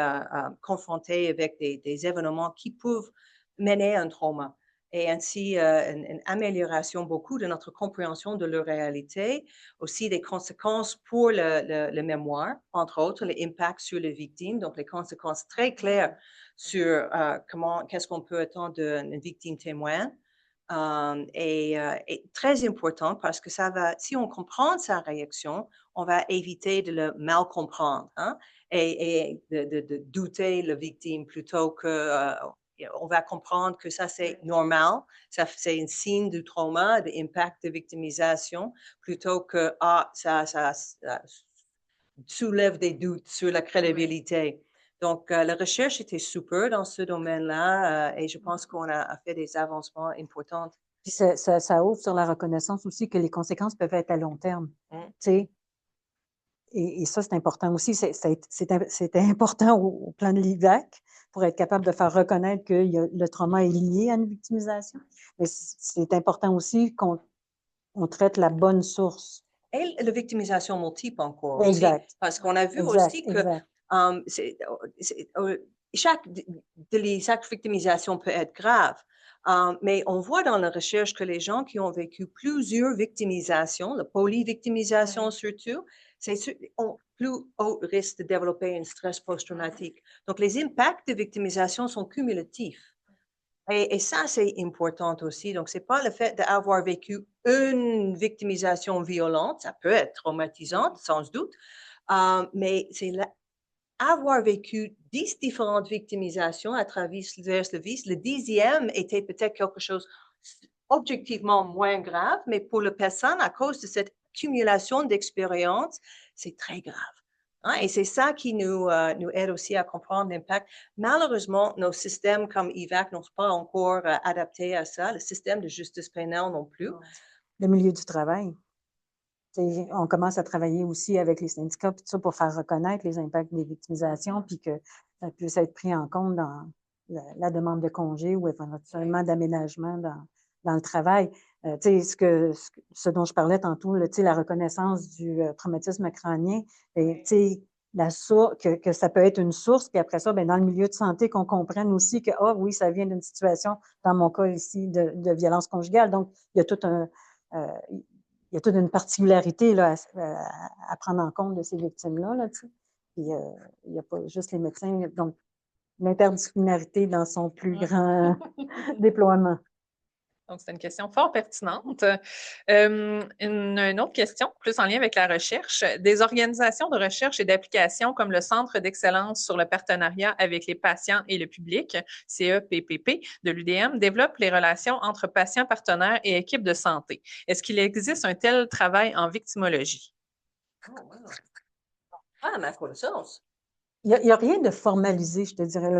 confrontés avec des événements qui peuvent mener à un trauma. Et ainsi, une amélioration beaucoup de notre compréhension de leur réalité, aussi des conséquences pour le mémoire, entre autres, les impacts sur les victimes, donc les conséquences très claires sur qu'est-ce qu'on peut attendre d'une victime témoin. Et très important parce que si on comprend sa réaction, on va éviter de le mal comprendre et de douter la victime plutôt que on va comprendre que ça, c'est normal, ça, c'est un signe du trauma, de l'impact de victimisation, plutôt que, ça soulève des doutes sur la crédibilité. Donc, la recherche était super dans ce domaine-là et je pense qu'on a fait des avancements importants. Puis ça ouvre sur la reconnaissance aussi que les conséquences peuvent être à long terme. Tu sais. Et ça, c'est important aussi. C'était important au plan de l'IVAC pour être capable de faire reconnaître que le trauma est lié à une victimisation. Mais c'est important aussi qu'on traite la bonne source. Et la victimisation multiple encore aussi. Exact. Parce qu'on a vu Exact, aussi que exact. chaque victimisation peut être grave. Mais on voit dans la recherche que les gens qui ont vécu plusieurs victimisations, la polyvictimisation surtout, ont plus haut risque de développer un stress post-traumatique. Donc, les impacts de victimisation sont cumulatifs. Et ça, c'est important aussi. Donc, c'est pas le fait d'avoir vécu une victimisation violente, ça peut être traumatisante, sans doute, mais c'est avoir vécu 10 différentes victimisations à travers le vice. Le 10e était peut-être quelque chose objectivement moins grave, mais pour la personne, à cause de cette accumulation d'expériences, c'est très grave. Hein? Et c'est ça qui nous aide aussi à comprendre l'impact. Malheureusement, nos systèmes comme IVAC n'ont pas encore adapté à ça. Le système de justice pénale non plus. Le milieu du travail. On commence à travailler aussi avec les syndicats puis tout ça, pour faire reconnaître les impacts des victimisations puis que ça puisse être pris en compte dans la demande de congé ou éventuellement d'aménagement dans le travail. Ce dont je parlais tantôt, la reconnaissance du traumatisme crânien, que ça peut être une source, puis après ça, dans le milieu de santé, qu'on comprenne aussi que, oui, ça vient d'une situation, dans mon cas ici, de violence conjugale. Donc, il y a toute une particularité là, à prendre en compte de ces victimes-là. Puis, il n'y a pas juste les médecins. Donc, l'interdisciplinarité dans son plus grand déploiement. Donc, c'est une question fort pertinente. Une autre question, plus en lien avec la recherche. Des organisations de recherche et d'application comme le Centre d'excellence sur le partenariat avec les patients et le public, CEPPP, de l'UDM, développent les relations entre patients, partenaires et équipes de santé. Est-ce qu'il existe un tel travail en victimologie? À ma connaissance. Il n'y a rien de formalisé, je te dirais.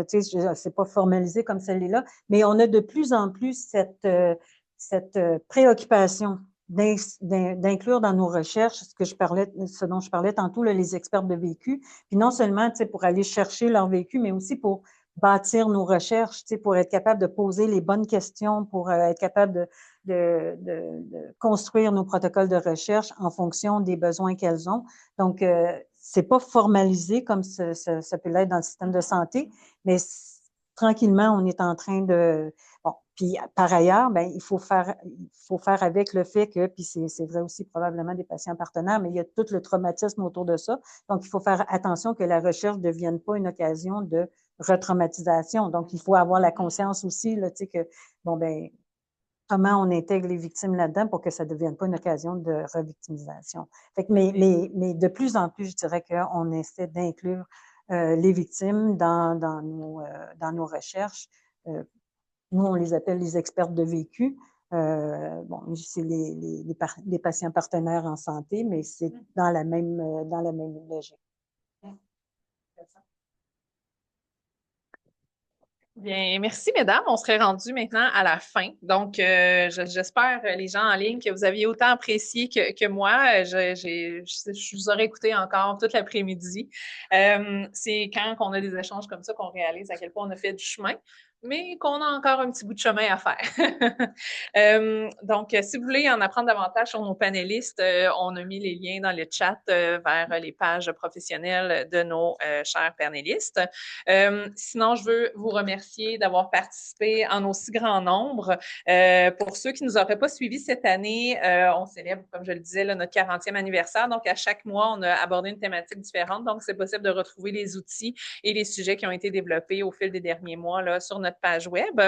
C'est pas formalisé comme celle-là, mais on a de plus en plus cette préoccupation d'inclure dans nos recherches ce dont je parlais tantôt, là, les experts de vécu. Puis non seulement pour aller chercher leur vécu, mais aussi pour bâtir nos recherches, pour être capable de poser les bonnes questions, pour être capable de construire nos protocoles de recherche en fonction des besoins qu'elles ont. Donc, c'est pas formalisé comme ça peut l'être dans le système de santé, mais tranquillement, on est en train de... Bon, puis par ailleurs, il faut faire avec le fait que, puis c'est vrai aussi probablement des patients partenaires, mais il y a tout le traumatisme autour de ça. Donc, il faut faire attention que la recherche ne devienne pas une occasion de retraumatisation. Donc, il faut avoir la conscience aussi, là, que, comment on intègre les victimes là-dedans pour que ça ne devienne pas une occasion de revictimisation. Mais de plus en plus, je dirais qu'on essaie d'inclure les victimes dans nos recherches. Nous, on les appelle les experts de vécu. C'est les patients partenaires en santé, mais c'est dans la même logique. Bien, merci, mesdames. On serait rendu maintenant à la fin. Donc, j'espère, les gens en ligne, que vous aviez autant apprécié que moi. Je vous aurais écouté encore toute l'après-midi. C'est quand on a des échanges comme ça qu'on réalise à quel point on a fait du chemin, mais qu'on a encore un petit bout de chemin à faire. Donc, si vous voulez en apprendre davantage sur nos panélistes, on a mis les liens dans le chat vers les pages professionnelles de nos chers panélistes. Sinon, je veux vous remercier d'avoir participé en aussi grand nombre. Pour ceux qui ne nous auraient pas suivis cette année, on célèbre, comme je le disais, là, notre 40e anniversaire. Donc, à chaque mois, on a abordé une thématique différente. Donc, c'est possible de retrouver les outils et les sujets qui ont été développés au fil des derniers mois là, sur notre page web.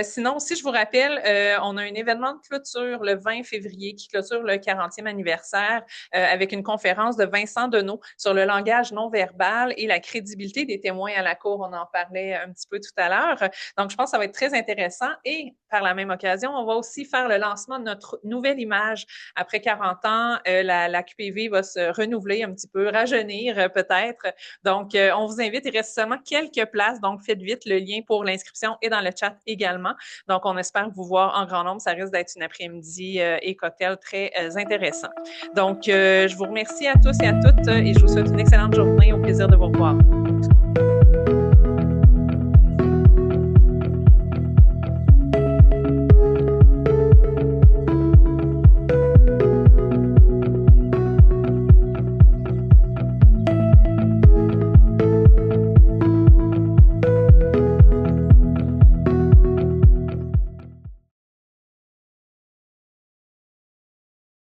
Sinon, aussi, je vous rappelle, on a un événement de clôture le 20 février qui clôture le 40e anniversaire avec une conférence de Vincent Deneau sur le langage non verbal et la crédibilité des témoins à la cour. On en parlait un petit peu tout à l'heure. Donc, je pense que ça va être très intéressant. Et par la même occasion, on va aussi faire le lancement de notre nouvelle image. Après 40 ans, la QPV va se renouveler un petit peu, rajeunir peut-être. Donc, on vous invite. Il reste seulement quelques places. Donc, faites vite. Le lien pour l'inscription est dans le chat également. Donc, on espère vous voir en grand nombre. Ça risque d'être une après-midi et cocktail très intéressant. Donc, je vous remercie à tous et à toutes et je vous souhaite une excellente journée. Au plaisir de vous revoir.